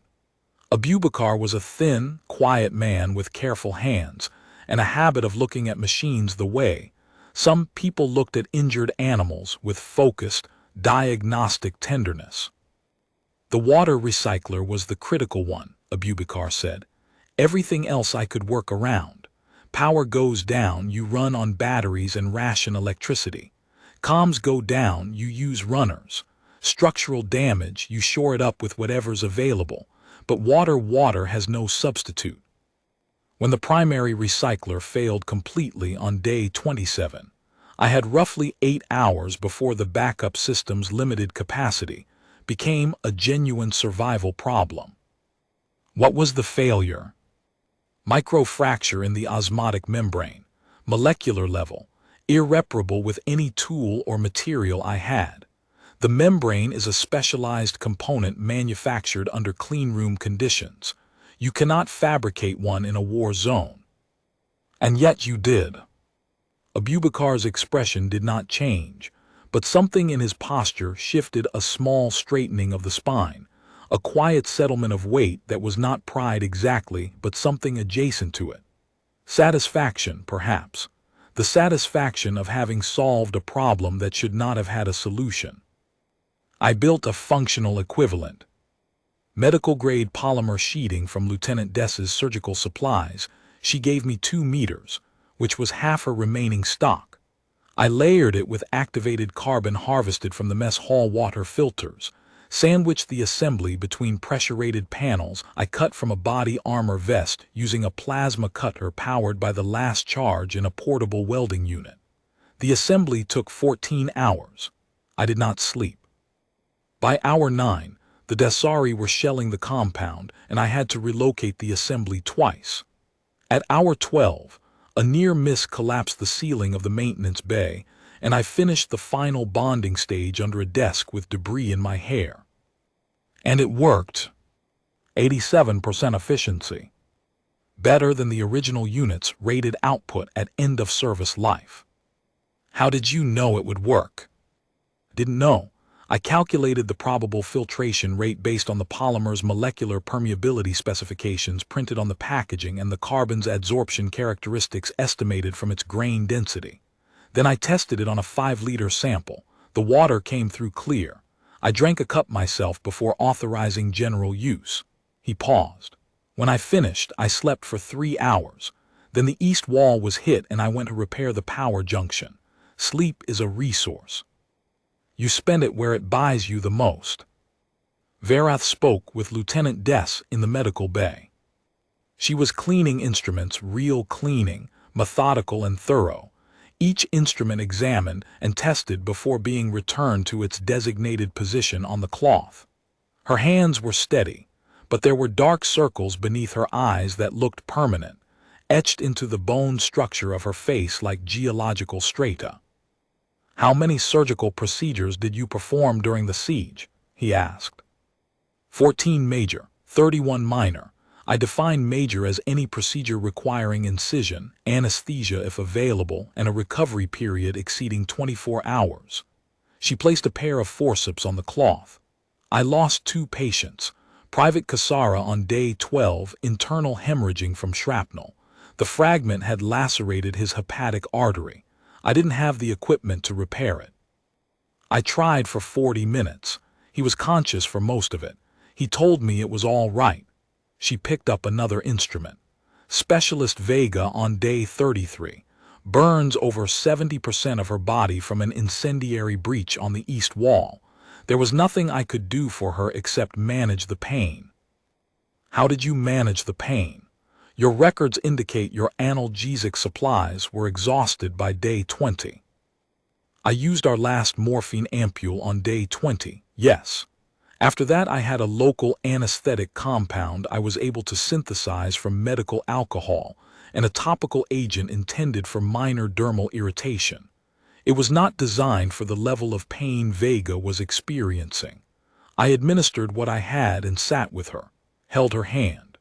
Abubakar was a thin, quiet man with careful hands and a habit of looking at machines the way some people looked at injured animals, with focused, diagnostic tenderness. The water recycler was the critical one, Abubakar said. Everything else I could work around. Power goes down, you run on batteries and ration electricity. Comms go down, you use runners. Structural damage, you shore it up with whatever's available. But water has no substitute. When the primary recycler failed completely on day 27, I had roughly 8 hours before the backup system's limited capacity became a genuine survival problem. What was the failure? Microfracture in the osmotic membrane, molecular level, irreparable with any tool or material I had. The membrane is a specialized component manufactured under cleanroom conditions. You cannot fabricate one in a war zone. And yet you did. Abubakar's expression did not change, but something in his posture shifted, a small straightening of the spine, a quiet settlement of weight that was not pride exactly, but something adjacent to it. Satisfaction, perhaps. The satisfaction of having solved a problem that should not have had a solution. I built a functional equivalent. Medical-grade polymer sheeting from Lieutenant Dess's surgical supplies. She gave me 2 meters, which was half her remaining stock. I layered it with activated carbon harvested from the mess hall water filters, sandwiched the assembly between pressure-rated panels I cut from a body armor vest using a plasma cutter powered by the last charge in a portable welding unit. The assembly took 14 hours. I did not sleep. By hour 9, the Dasari were shelling the compound, and I had to relocate the assembly twice. At hour 12, a near miss collapsed the ceiling of the maintenance bay, and I finished the final bonding stage under a desk with debris in my hair. And it worked. 87% efficiency. better than the original unit's rated output at end-of-service life. How did you know it would work? Didn't know. I calculated the probable filtration rate based on the polymer's molecular permeability specifications printed on the packaging and the carbon's adsorption characteristics estimated from its grain density. Then I tested it on a 5-liter sample. The water came through clear. I drank a cup myself before authorizing general use. He paused. When I finished, I slept for 3 hours. Then the east wall was hit and I went to repair the power junction. Sleep is a resource. You spend it where it buys you the most. Verath spoke with Lieutenant Des in the medical bay. She was cleaning instruments, real cleaning, methodical and thorough. Each instrument examined and tested before being returned to its designated position on the cloth. Her hands were steady, but there were dark circles beneath her eyes that looked permanent, etched into the bone structure of her face like geological strata. "How many surgical procedures did you perform during the siege?" he asked. 14 major, 31 minor. I define major as any procedure requiring incision, anesthesia if available, and a recovery period exceeding 24 hours. She placed a pair of forceps on the cloth. I lost 2 patients. Private Cassara on day 12, internal hemorrhaging from shrapnel. The fragment had lacerated his hepatic artery. I didn't have the equipment to repair it. I tried for 40 minutes. He was conscious for most of it. He told me it was all right. She picked up another instrument. Specialist Vega on day 33. Burns over 70% of her body from an incendiary breach on the east wall. There was nothing I could do for her except manage the pain. How did you manage the pain? Your records indicate your analgesic supplies were exhausted by day 20. I used our last morphine ampule on day 20, yes. After that I had a local anesthetic compound I was able to synthesize from medical alcohol and a topical agent intended for minor dermal irritation. It was not designed for the level of pain Vega was experiencing. I administered what I had and sat with her, held her hand.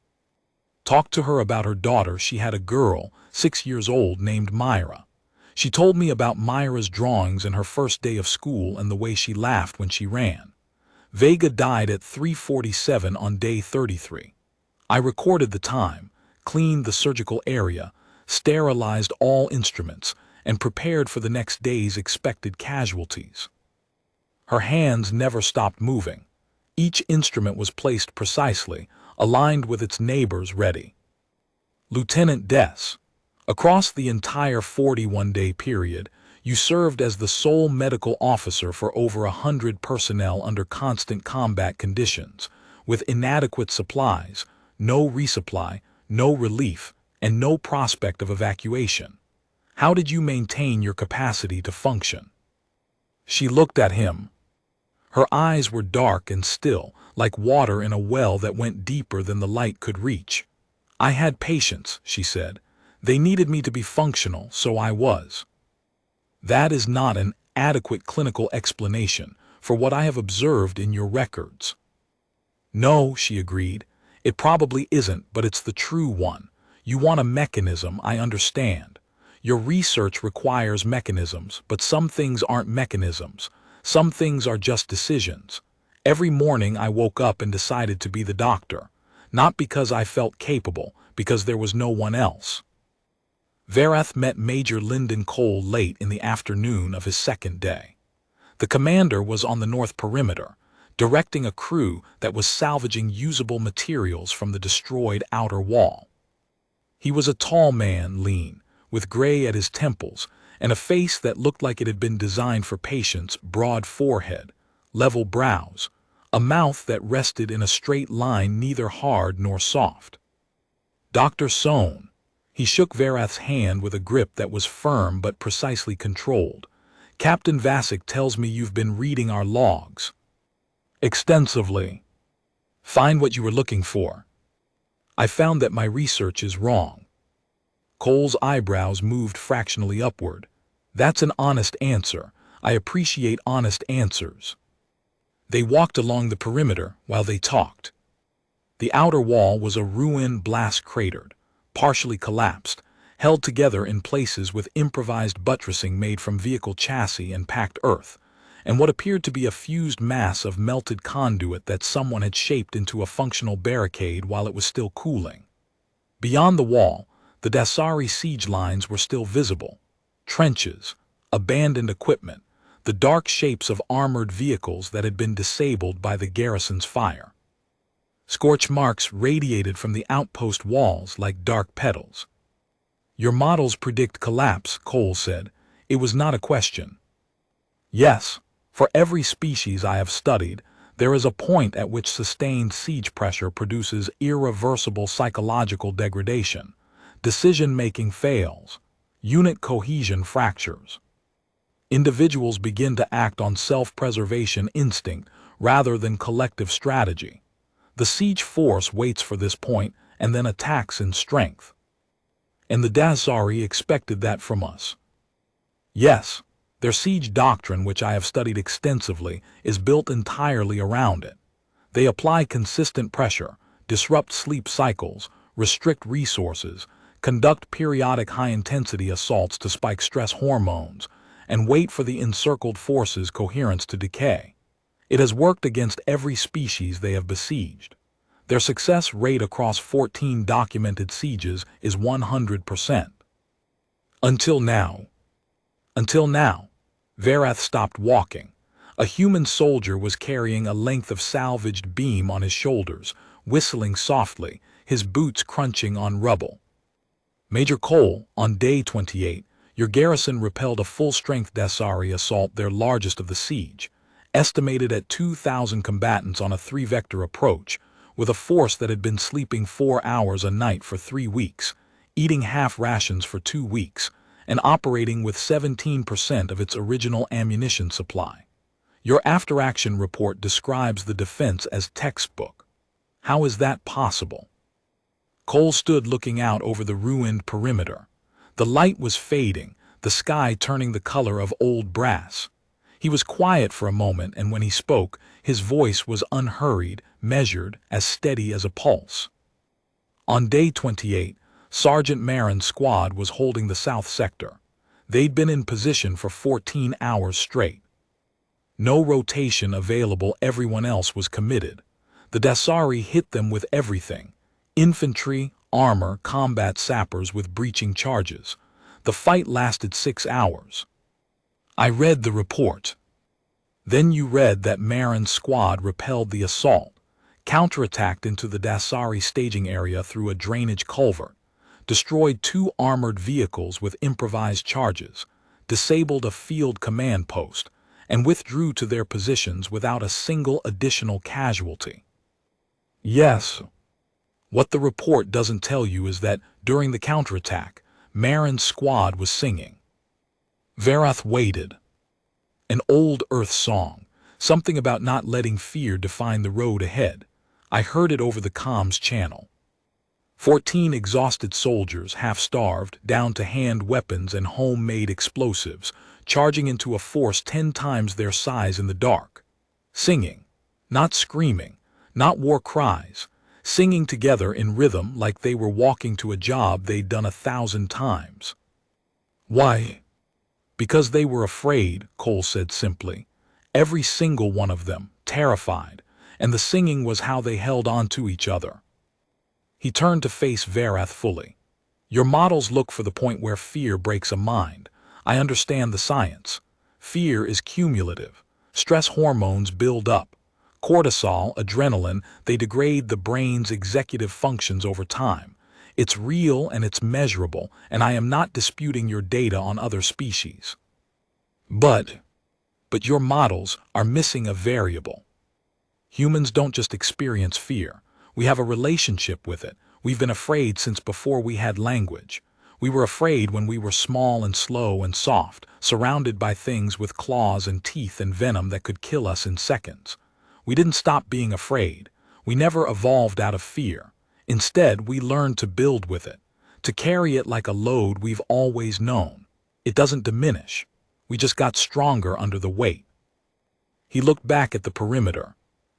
Talked to her about her daughter. She had a girl, 6 years old, named Myra. She told me about Myra's drawings and her first day of school and the way she laughed when she ran. Vega died at 3:47 on day 33. I recorded the time, cleaned the surgical area, sterilized all instruments, and prepared for the next day's expected casualties. Her hands never stopped moving. Each instrument was placed precisely, aligned with its neighbors ready. Lieutenant Des, across the entire 41-day period, you served as the sole medical officer for over 100 personnel under constant combat conditions, with inadequate supplies, no resupply, no relief, and no prospect of evacuation. How did you maintain your capacity to function? She looked at him. Her eyes were dark and still, like water in a well that went deeper than the light could reach. I had patience, she said. They needed me to be functional, so I was. That is not an adequate clinical explanation for what I have observed in your records. No, she agreed. It probably isn't, but it's the true one. You want a mechanism, I understand. Your research requires mechanisms, but some things aren't mechanisms. Some things are just decisions. Every morning I woke up and decided to be the doctor, not because I felt capable, because there was no one else. Verath met Major Lyndon Cole late in the afternoon of his second day. The commander was on the north perimeter, directing a crew that was salvaging usable materials from the destroyed outer wall. He was a tall man, lean, with gray at his temples, and a face that looked like it had been designed for patience, broad forehead, level brows, a mouth that rested in a straight line, neither hard nor soft. Dr. Sohn. He shook Verath's hand with a grip that was firm but precisely controlled. Captain Vasek tells me you've been reading our logs. Extensively. Find what you were looking for. I found that my research is wrong. Cole's eyebrows moved fractionally upward. That's an honest answer. I appreciate honest answers. They walked along the perimeter while they talked. The outer wall was a ruin, blast cratered. partially collapsed, held together in places with improvised buttressing made from vehicle chassis and packed earth, and what appeared to be a fused mass of melted conduit that someone had shaped into a functional barricade while it was still cooling. Beyond the wall, the Dasari siege lines were still visible. Trenches, abandoned equipment, the dark shapes of armored vehicles that had been disabled by the garrison's fire. Scorch marks radiated from the outpost walls like dark petals. "Your models predict collapse," Cole said. "It was not a question." "Yes, for every species I have studied, there is a point at which sustained siege pressure produces irreversible psychological degradation. Decision-making fails. Unit cohesion fractures. Individuals begin to act on self-preservation instinct rather than collective strategy. The siege force waits for this point and then attacks in strength. And the Dasari expected that from us. Yes, their siege doctrine, which I have studied extensively, is built entirely around it. They apply consistent pressure, disrupt sleep cycles, restrict resources, conduct periodic high-intensity assaults to spike stress hormones, and wait for the encircled forces' coherence to decay. It has worked against every species they have besieged. Their success rate across 14 documented sieges is 100%. Until now. Verath stopped walking. A human soldier was carrying a length of salvaged beam on his shoulders, whistling softly, his boots crunching on rubble. "Major Cole, on day 28, your garrison repelled a full-strength Dasari assault, their largest of the siege, estimated at 2,000 combatants on a 3-vector approach, with a force that had been sleeping 4 hours a night for 3 weeks, eating half rations for 2 weeks, and operating with 17% of its original ammunition supply. Your after-action report describes the defense as textbook. How is that possible?" Cole stood looking out over the ruined perimeter. The light was fading, the sky turning the color of old brass. He was quiet for a moment, and when he spoke, his voice was unhurried, measured, as steady as a pulse. On day 28, Sergeant Marin's squad was holding the south sector. They'd been in position for 14 hours straight. No rotation available, everyone else was committed. The Dasari hit them with everything: infantry, armor, combat sappers with breaching charges. The fight lasted 6 hours. I read the report. Then you read that Marin's squad repelled the assault, counterattacked into the Dasari staging area through a drainage culvert, destroyed 2 armored vehicles with improvised charges, disabled a field command post, and withdrew to their positions without a single additional casualty. Yes. What the report doesn't tell you is that, during the counterattack, Marin's squad was singing. Verath waited. An old Earth song, something about not letting fear define the road ahead. I heard it over the comms channel. 14 exhausted soldiers, half-starved, down to hand weapons and homemade explosives, charging into a force 10 times their size in the dark. Singing. Not screaming, not war cries. Singing together in rhythm like they were walking to a job they'd done 1,000 times. Why? Because they were afraid, Cole said simply. Every single one of them, terrified, and the singing was how they held on to each other. He turned to face Verath fully. Your models look for the point where fear breaks a mind. I understand the science. Fear is cumulative. Stress hormones build up. Cortisol, adrenaline, they degrade the brain's executive functions over time. It's real and it's measurable, and I am not disputing your data on other species. But your models are missing a variable. Humans don't just experience fear. We have a relationship with it. We've been afraid since before we had language. We were afraid when we were small and slow and soft, surrounded by things with claws and teeth and venom that could kill us in seconds. We didn't stop being afraid. We never evolved out of fear. Instead, we learned to build with it, to carry it like a load we've always known. It doesn't diminish. We just got stronger under the weight. He looked back at the perimeter.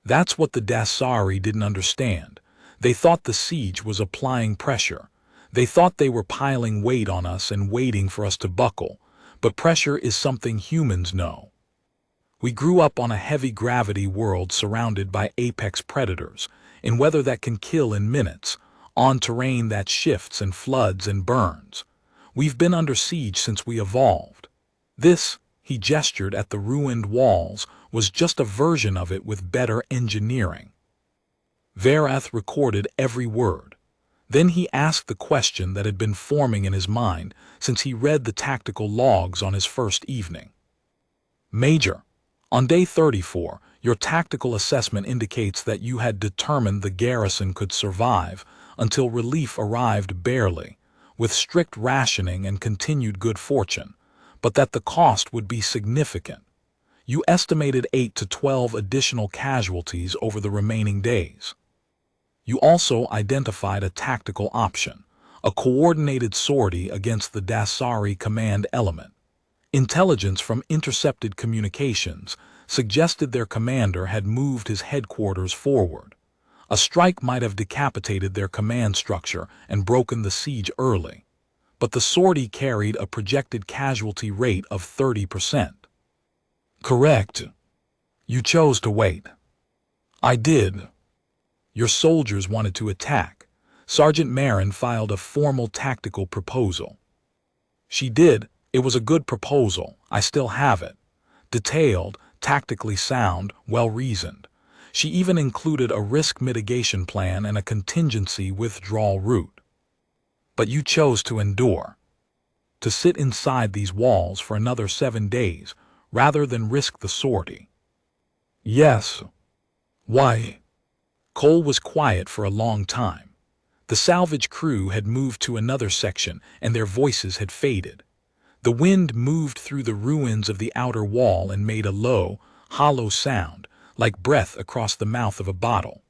That's what the Dasari didn't understand. They thought the siege was applying pressure. They thought they were piling weight on us and waiting for us to buckle, but pressure is something humans know. We grew up on a heavy-gravity world surrounded by apex predators, in weather that can kill in minutes, on terrain that shifts and floods and burns. We've been under siege since we evolved. This, he gestured at the ruined walls, was just a version of it with better engineering. Verath recorded every word. Then he asked the question that had been forming in his mind since he read the tactical logs on his first evening. Major, on day 34, your tactical assessment indicates that you had determined the garrison could survive until relief arrived barely, with strict rationing and continued good fortune, but that the cost would be significant. You estimated 8 to 12 additional casualties over the remaining days. You also identified a tactical option, a coordinated sortie against the Dasari command element. Intelligence from intercepted communications suggested their commander had moved his headquarters forward. A strike might have decapitated their command structure and broken the siege early, but the sortie carried a projected casualty rate of 30%. Correct. You chose to wait. I did. Your soldiers wanted to attack. Sergeant Marin filed a formal tactical proposal. She did. It was a good proposal. I still have it. Detailed, tactically sound, well-reasoned. She even included a risk mitigation plan and a contingency withdrawal route. But you chose to endure. To sit inside these walls for another 7 days, rather than risk the sortie. Yes. Why? Cole was quiet for a long time. The salvage crew had moved to another section and their voices had faded. The wind moved through the ruins of the outer wall and made a low, hollow sound, like breath across the mouth of a bottle.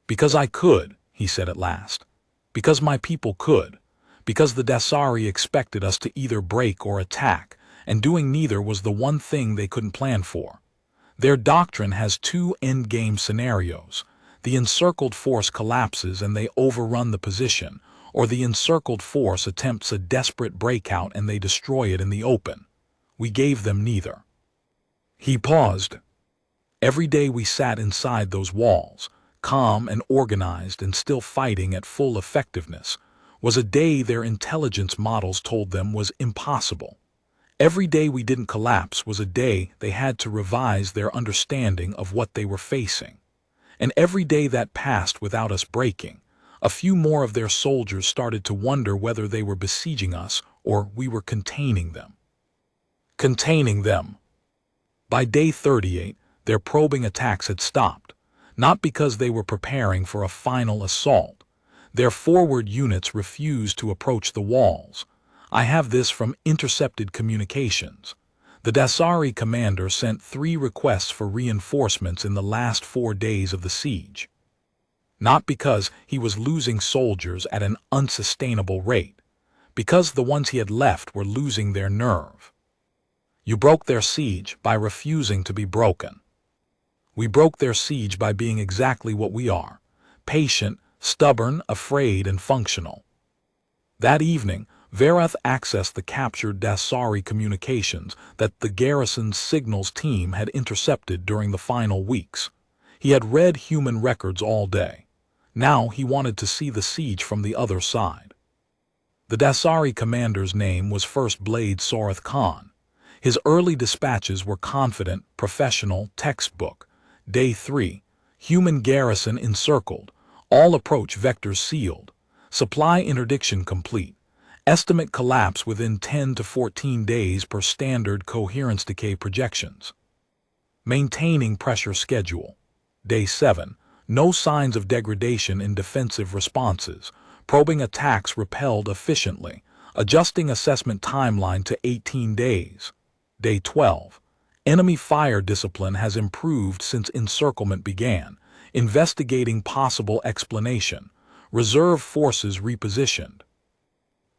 Because I could, he said at last. Because my people could. Because the Dasari expected us to either break or attack, and doing neither was the one thing they couldn't plan for. Their doctrine has 2 endgame scenarios. The encircled force collapses and they overrun the position, or the encircled force attempts a desperate breakout and they destroy it in the open. We gave them neither. He paused. Every day we sat inside those walls, calm and organized and still fighting at full effectiveness, was a day their intelligence models told them was impossible. Every day we didn't collapse was a day they had to revise their understanding of what they were facing. And every day that passed without us breaking, a few more of their soldiers started to wonder whether they were besieging us or we were containing them. Containing them. By day 38, their probing attacks had stopped, not because they were preparing for a final assault. Their forward units refused to approach the walls. I have this from intercepted communications. The Dasari commander sent 3 requests for reinforcements in the last 4 days of the siege. Not because he was losing soldiers at an unsustainable rate, because the ones he had left were losing their nerve. You broke their siege by refusing to be broken. We broke their siege by being exactly what we are, patient, stubborn, afraid, and functional. That evening, Verath accessed the captured Dasari communications that the garrison's signals team had intercepted during the final weeks. He had read human records all day. Now he wanted to see the siege from the other side. The Dasari commander's name was First Blade Sorath Khan. His early dispatches were confident, professional, textbook. Day 3, human garrison encircled, all approach vectors sealed, supply interdiction complete. Estimate collapse within 10 to 14 days per standard coherence decay projections. Maintaining pressure schedule. Day 7. No signs of degradation in defensive responses. Probing attacks repelled efficiently. Adjusting assessment timeline to 18 days. Day 12. Enemy fire discipline has improved since encirclement began. Investigating possible explanation. Reserve forces repositioned.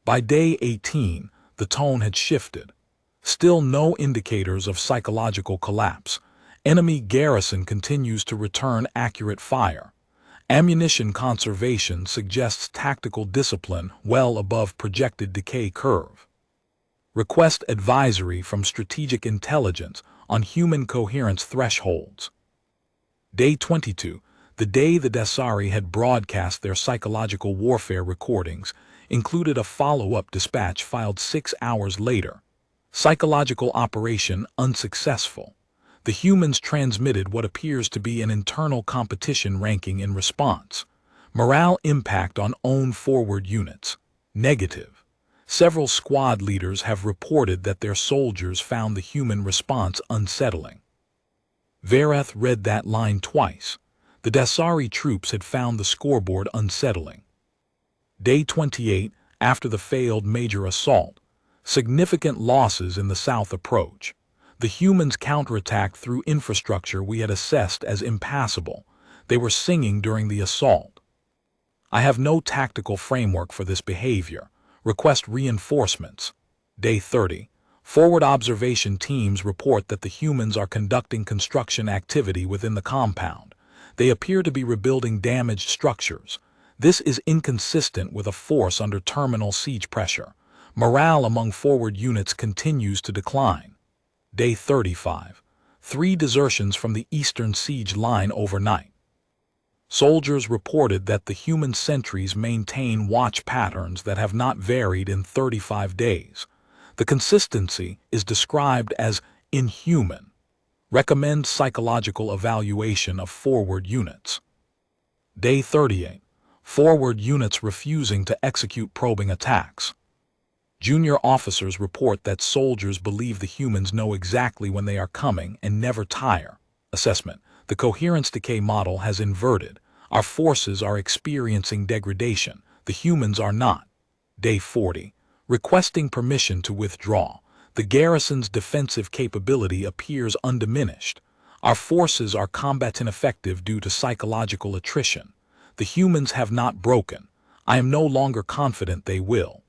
By day 18, the tone had shifted. Still no indicators of psychological collapse. Enemy garrison continues to return accurate fire. Ammunition conservation suggests tactical discipline well above projected decay curve. Request advisory from strategic intelligence on human coherence thresholds. Day 22, the day the Dasari had broadcast their psychological warfare recordings, included a follow-up dispatch filed 6 hours later. Psychological operation unsuccessful. The humans transmitted what appears to be an internal competition ranking in response. Morale impact on own forward units. Negative. Several squad leaders have reported that their soldiers found the human response unsettling. Vereth read that line twice. The Dasari troops had found the scoreboard unsettling. Day 28, after the failed major assault. Significant losses in the south approach. The humans counterattacked through infrastructure we had assessed as impassable. They were singing during the assault. I have no tactical framework for this behavior. Request reinforcements. Day 30. Forward observation teams report that the humans are conducting construction activity within the compound. They appear to be rebuilding damaged structures. This is inconsistent with a force under terminal siege pressure. Morale among forward units continues to decline. Day 35. 3 desertions from the eastern siege line overnight. Soldiers reported that the human sentries maintain watch patterns that have not varied in 35 days. The consistency is described as inhuman. Recommend psychological evaluation of forward units. Day 38. Forward units refusing to execute probing attacks. Junior officers report that soldiers believe the humans know exactly when they are coming and never tire. Assessment. The coherence decay model has inverted. Our forces are experiencing degradation. The humans are not. Day 40. Requesting permission to withdraw. The garrison's defensive capability appears undiminished. Our forces are combat ineffective due to psychological attrition. The humans have not broken. I am no longer confident they will.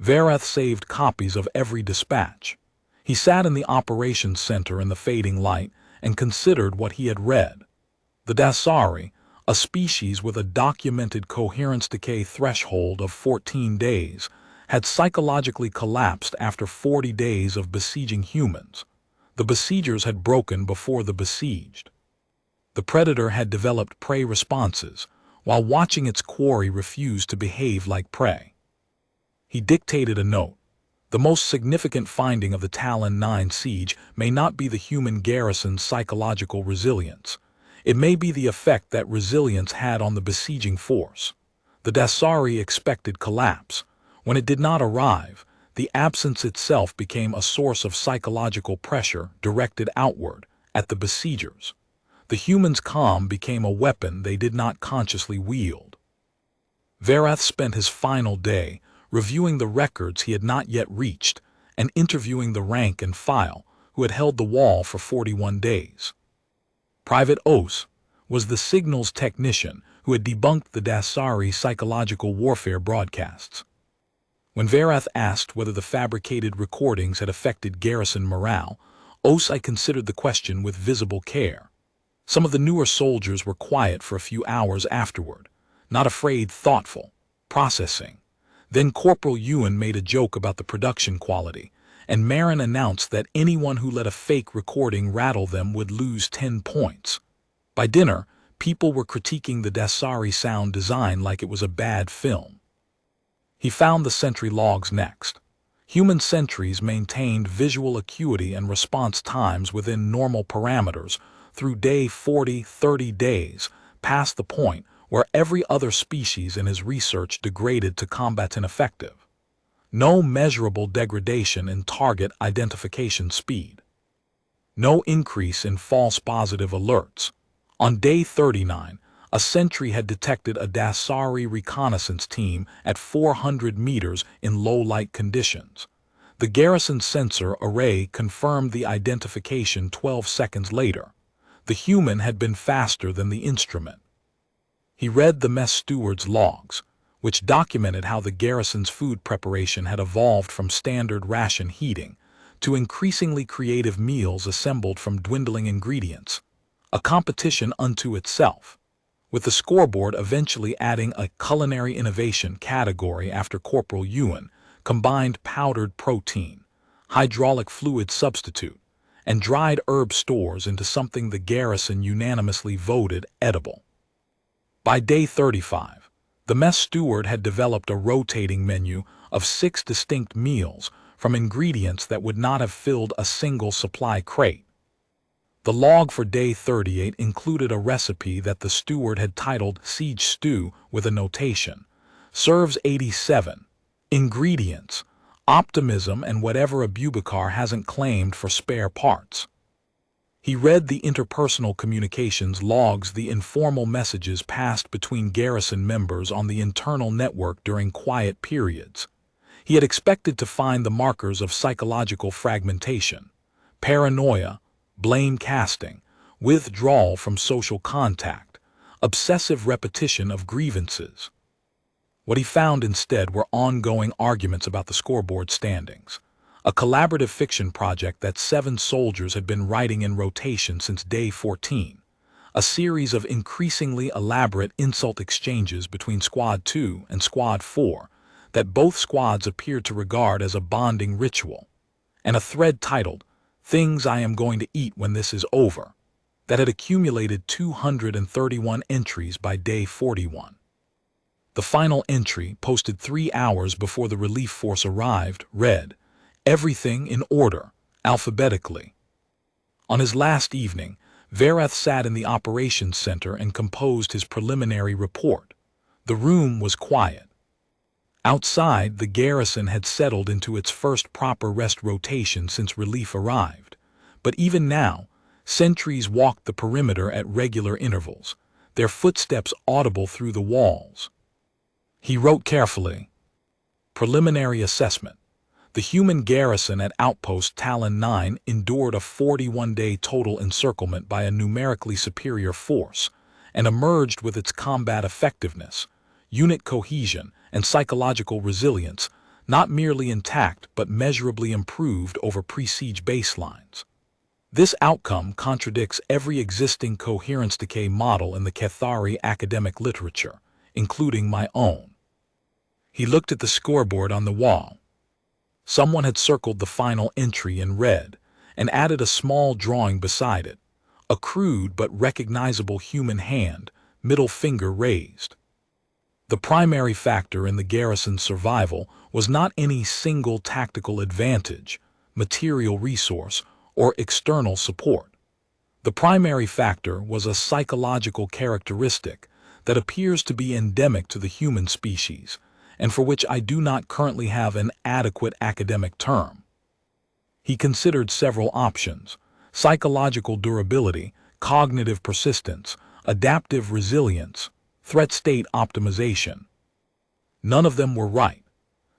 Vereth saved copies of every dispatch. He sat in the operations center in the fading light and considered what he had read. The Dasari, a species with a documented coherence decay threshold of 14 days, had psychologically collapsed after 40 days of besieging humans. The besiegers had broken before the besieged. The predator had developed prey responses, while watching its quarry refuse to behave like prey. He dictated a note. The most significant finding of the Talon 9 siege may not be the human garrison's psychological resilience. It may be the effect that resilience had on the besieging force. The Dasari expected collapse. When it did not arrive, the absence itself became a source of psychological pressure directed outward, at the besiegers. The humans' calm became a weapon they did not consciously wield. Vereth spent his final day reviewing the records he had not yet reached and interviewing the rank and file who had held the wall for 41 days. Private Os was the signals technician who had debunked the Dasari psychological warfare broadcasts. When Vereth asked whether the fabricated recordings had affected garrison morale, Osai considered the question with visible care. Some of the newer soldiers were quiet for a few hours afterward, not afraid, thoughtful, processing. Then Corporal Ewan made a joke about the production quality, and Marin announced that anyone who let a fake recording rattle them would lose 10 points. By dinner, people were critiquing the Dasari sound design like it was a bad film. He found the sentry logs next. Human sentries maintained visual acuity and response times within normal parameters through day 40-30 days, past the point where every other species in his research degraded to combat ineffective. No measurable degradation in target identification speed. No increase in false positive alerts. On day 39, a sentry had detected a Dasari reconnaissance team at 400 meters in low-light conditions. The garrison sensor array confirmed the identification 12 seconds later. The human had been faster than the instrument. He read the mess steward's logs, which documented how the garrison's food preparation had evolved from standard ration heating to increasingly creative meals assembled from dwindling ingredients, a competition unto itself. with the scoreboard eventually adding a culinary innovation category after Corporal Ewan combined powdered protein, hydraulic fluid substitute, and dried herb stores into something the garrison unanimously voted edible. By day 35, the mess steward had developed a rotating menu of 6 distinct meals from ingredients that would not have filled a single supply crate. The log for day 38 included a recipe that the steward had titled Siege Stew with a notation: serves 87 ingredients, optimism, and whatever Abubakar hasn't claimed for spare parts. He read the interpersonal communications logs, the informal messages passed between garrison members on the internal network during quiet periods. He had expected to find the markers of psychological fragmentation, paranoia, blame casting, withdrawal from social contact, obsessive repetition of grievances. What he found instead were ongoing arguments about the scoreboard standings, a collaborative fiction project that 7 soldiers had been writing in rotation since day 14, a series of increasingly elaborate insult exchanges between Squad 2 and Squad 4 that both squads appeared to regard as a bonding ritual, and a thread titled Things I Am Going to Eat When This Is Over that had accumulated 231 entries by day 41. The final entry, posted 3 hours before the relief force arrived, read, "Everything in order, alphabetically." On his last evening, Vereth sat in the operations center and composed his preliminary report. The room was quiet. Outside, the garrison had settled into its first proper rest rotation since relief arrived. But even now, sentries walked the perimeter at regular intervals, their footsteps audible through the walls. He wrote carefully. Preliminary assessment. The human garrison at Outpost Talon 9 endured a 41-day total encirclement by a numerically superior force and emerged with its combat effectiveness, unit cohesion, and psychological resilience not merely intact but measurably improved over pre-siege baselines. This outcome contradicts every existing coherence decay model in the Cathari academic literature, including my own. He looked at the scoreboard on the wall. Someone had circled the final entry in red and added a small drawing beside it, a crude but recognizable human hand, middle finger raised. The primary factor in the garrison's survival was not any single tactical advantage, material resource, or external support. The primary factor was a psychological characteristic that appears to be endemic to the human species, and for which I do not currently have an adequate academic term. He considered several options: psychological durability, cognitive persistence, adaptive resilience, threat state optimization. None of them were right.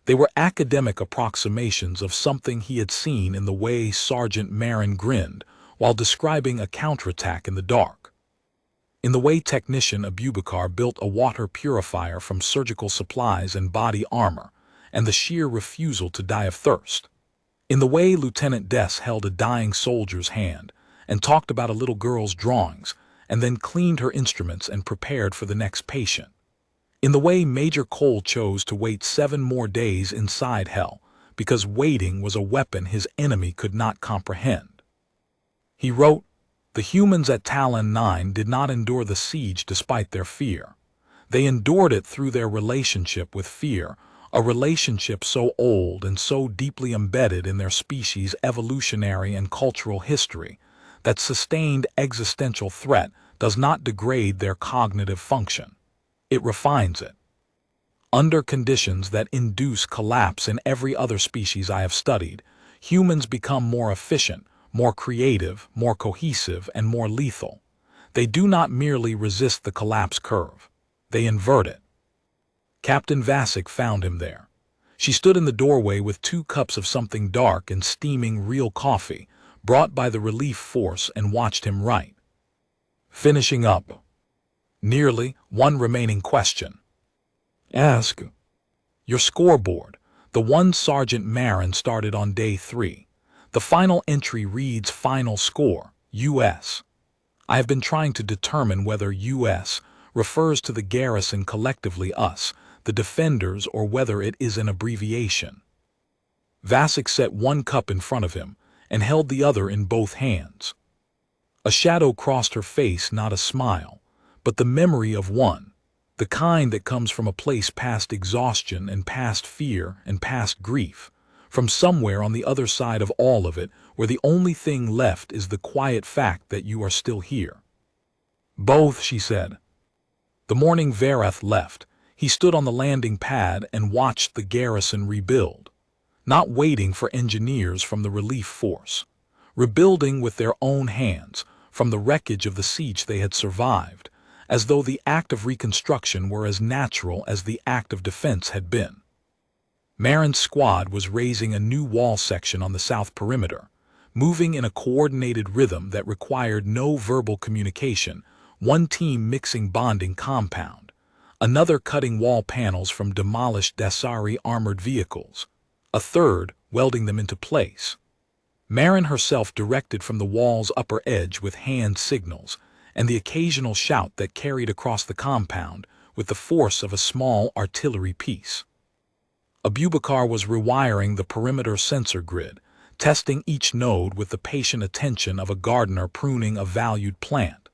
They were academic approximations of something he had seen in the way Sergeant Marin grinned while describing a counterattack in the dark, in the way technician Abubakar built a water purifier from surgical supplies and body armor, and the sheer refusal to die of thirst, in the way Lieutenant Des held a dying soldier's hand and talked about a little girl's drawings and then cleaned her instruments and prepared for the next patient, in the way Major Cole chose to wait 7 more days inside hell because waiting was a weapon his enemy could not comprehend. He wrote, "The humans at Talon 9 did not endure the siege despite their fear. They endured it through their relationship with fear, a relationship so old and so deeply embedded in their species' evolutionary and cultural history that sustained existential threat does not degrade their cognitive function. It refines it. Under conditions that induce collapse in every other species I have studied, humans become more efficient, more creative, more cohesive, and more lethal. They do not merely resist the collapse curve. They invert it." Captain Vasek found him there. She stood in the doorway with 2 cups of something dark and steaming real coffee, brought by the relief force, and watched him write. Finishing up. Nearly, one remaining question. Ask. Your scoreboard, the one Sergeant Marin started on day 3. The final entry reads Final Score, U.S. I have been trying to determine whether U.S. refers to the garrison collectively, us, the defenders, or whether it is an abbreviation. Vasek set one cup in front of him and held the other in both hands. A shadow crossed her face, not a smile, but the memory of one, the kind that comes from a place past exhaustion and past fear and past grief, from somewhere on the other side of all of it, where the only thing left is the quiet fact that you are still here. Both, she said. The morning Verath left, he stood on the landing pad and watched the garrison rebuild, not waiting for engineers from the relief force, rebuilding with their own hands from the wreckage of the siege they had survived, as though the act of reconstruction were as natural as the act of defense had been. Marin's squad was raising a new wall section on the south perimeter, moving in a coordinated rhythm that required no verbal communication, one team mixing bonding compound, another cutting wall panels from demolished Dasari armored vehicles, a third welding them into place. Marin herself directed from the wall's upper edge with hand signals and the occasional shout that carried across the compound with the force of a small artillery piece. Abubakar was rewiring the perimeter sensor grid, testing each node with the patient attention of a gardener pruning a valued plant.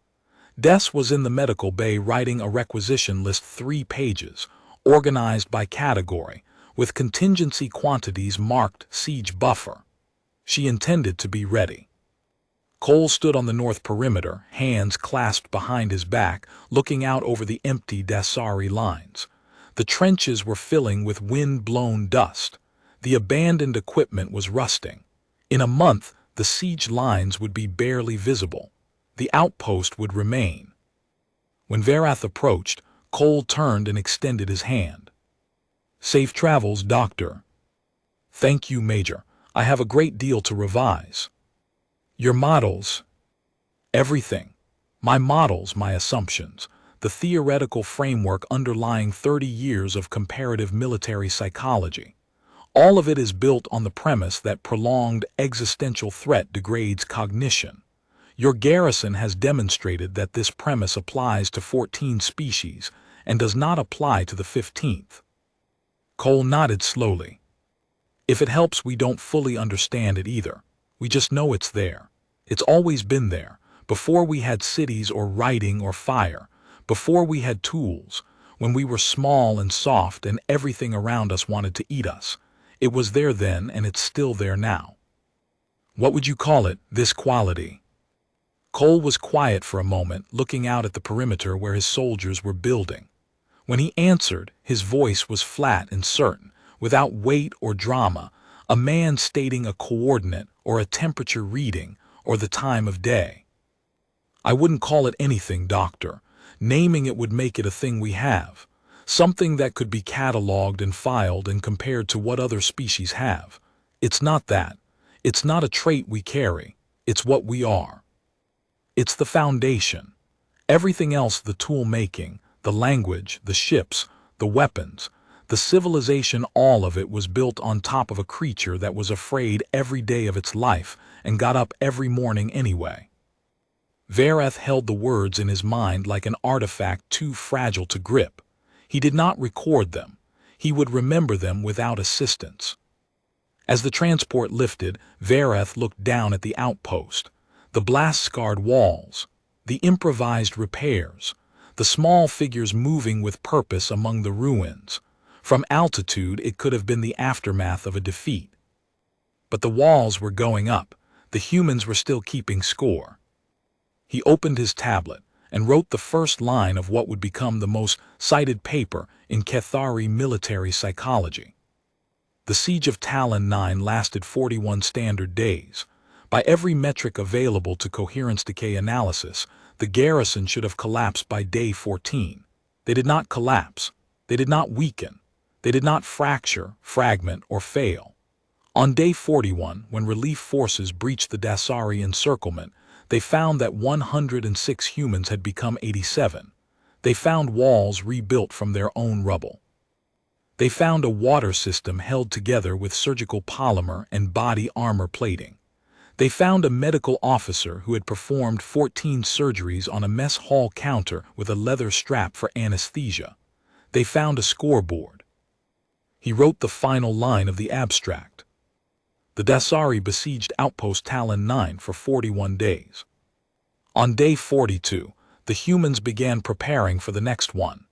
Des was in the medical bay writing a requisition list, 3 pages, organized by category, with contingency quantities marked siege buffer. She intended to be ready. Cole stood on the north perimeter, hands clasped behind his back, looking out over the empty Dasari lines. The trenches were filling with wind-blown dust. The abandoned equipment was rusting. In a month, the siege lines would be barely visible. The outpost would remain. When Verath approached, Cole turned and extended his hand. "Safe travels, Doctor." "Thank you, Major. I have a great deal to revise." "Your models?" "Everything. My models, my assumptions, the theoretical framework underlying 30 years of comparative military psychology. All of it is built on the premise that prolonged existential threat degrades cognition. Your garrison has demonstrated that this premise applies to 14 species and does not apply to the 15th. Cole nodded slowly. "If it helps, we don't fully understand it either. We just know it's there. It's always been there, before we had cities or writing or fire, before we had tools, when we were small and soft and everything around us wanted to eat us. It was there then and it's still there now." "What would you call it, this quality?" Cole was quiet for a moment, looking out at the perimeter where his soldiers were building. When he answered, his voice was flat and certain, without weight or drama, a man stating a coordinate or a temperature reading or the time of day. "I wouldn't call it anything, Doctor. Naming it would make it a thing we have, something that could be cataloged and filed and compared to what other species have. It's not that. It's not a trait we carry. It's what we are. It's the foundation. Everything else, the tool making, the language, the ships, the weapons, the civilization, all of it was built on top of a creature that was afraid every day of its life and got up every morning anyway." Verath held the words in his mind like an artifact too fragile to grip. He did not record them. He would remember them without assistance. As the transport lifted, Verath looked down at the outpost, the blast-scarred walls, the improvised repairs, the small figures moving with purpose among the ruins. From altitude, it could have been the aftermath of a defeat. But the walls were going up. The humans were still keeping score. He opened his tablet and wrote the first line of what would become the most cited paper in Cathari military psychology. The siege of Talon 9 lasted 41 standard days. By every metric available to coherence decay analysis, the garrison should have collapsed by day 14. They did not collapse. They did not weaken. They did not fracture, fragment, or fail. On day 41, when relief forces breached the Dasari encirclement, they found that 106 humans had become 87. They found walls rebuilt from their own rubble. They found a water system held together with surgical polymer and body armor plating. They found a medical officer who had performed 14 surgeries on a mess hall counter with a leather strap for anesthesia. They found a scoreboard. He wrote the final line of the abstract. The Dasari besieged outpost Talon 9 for 41 days. On day 42, the humans began preparing for the next one.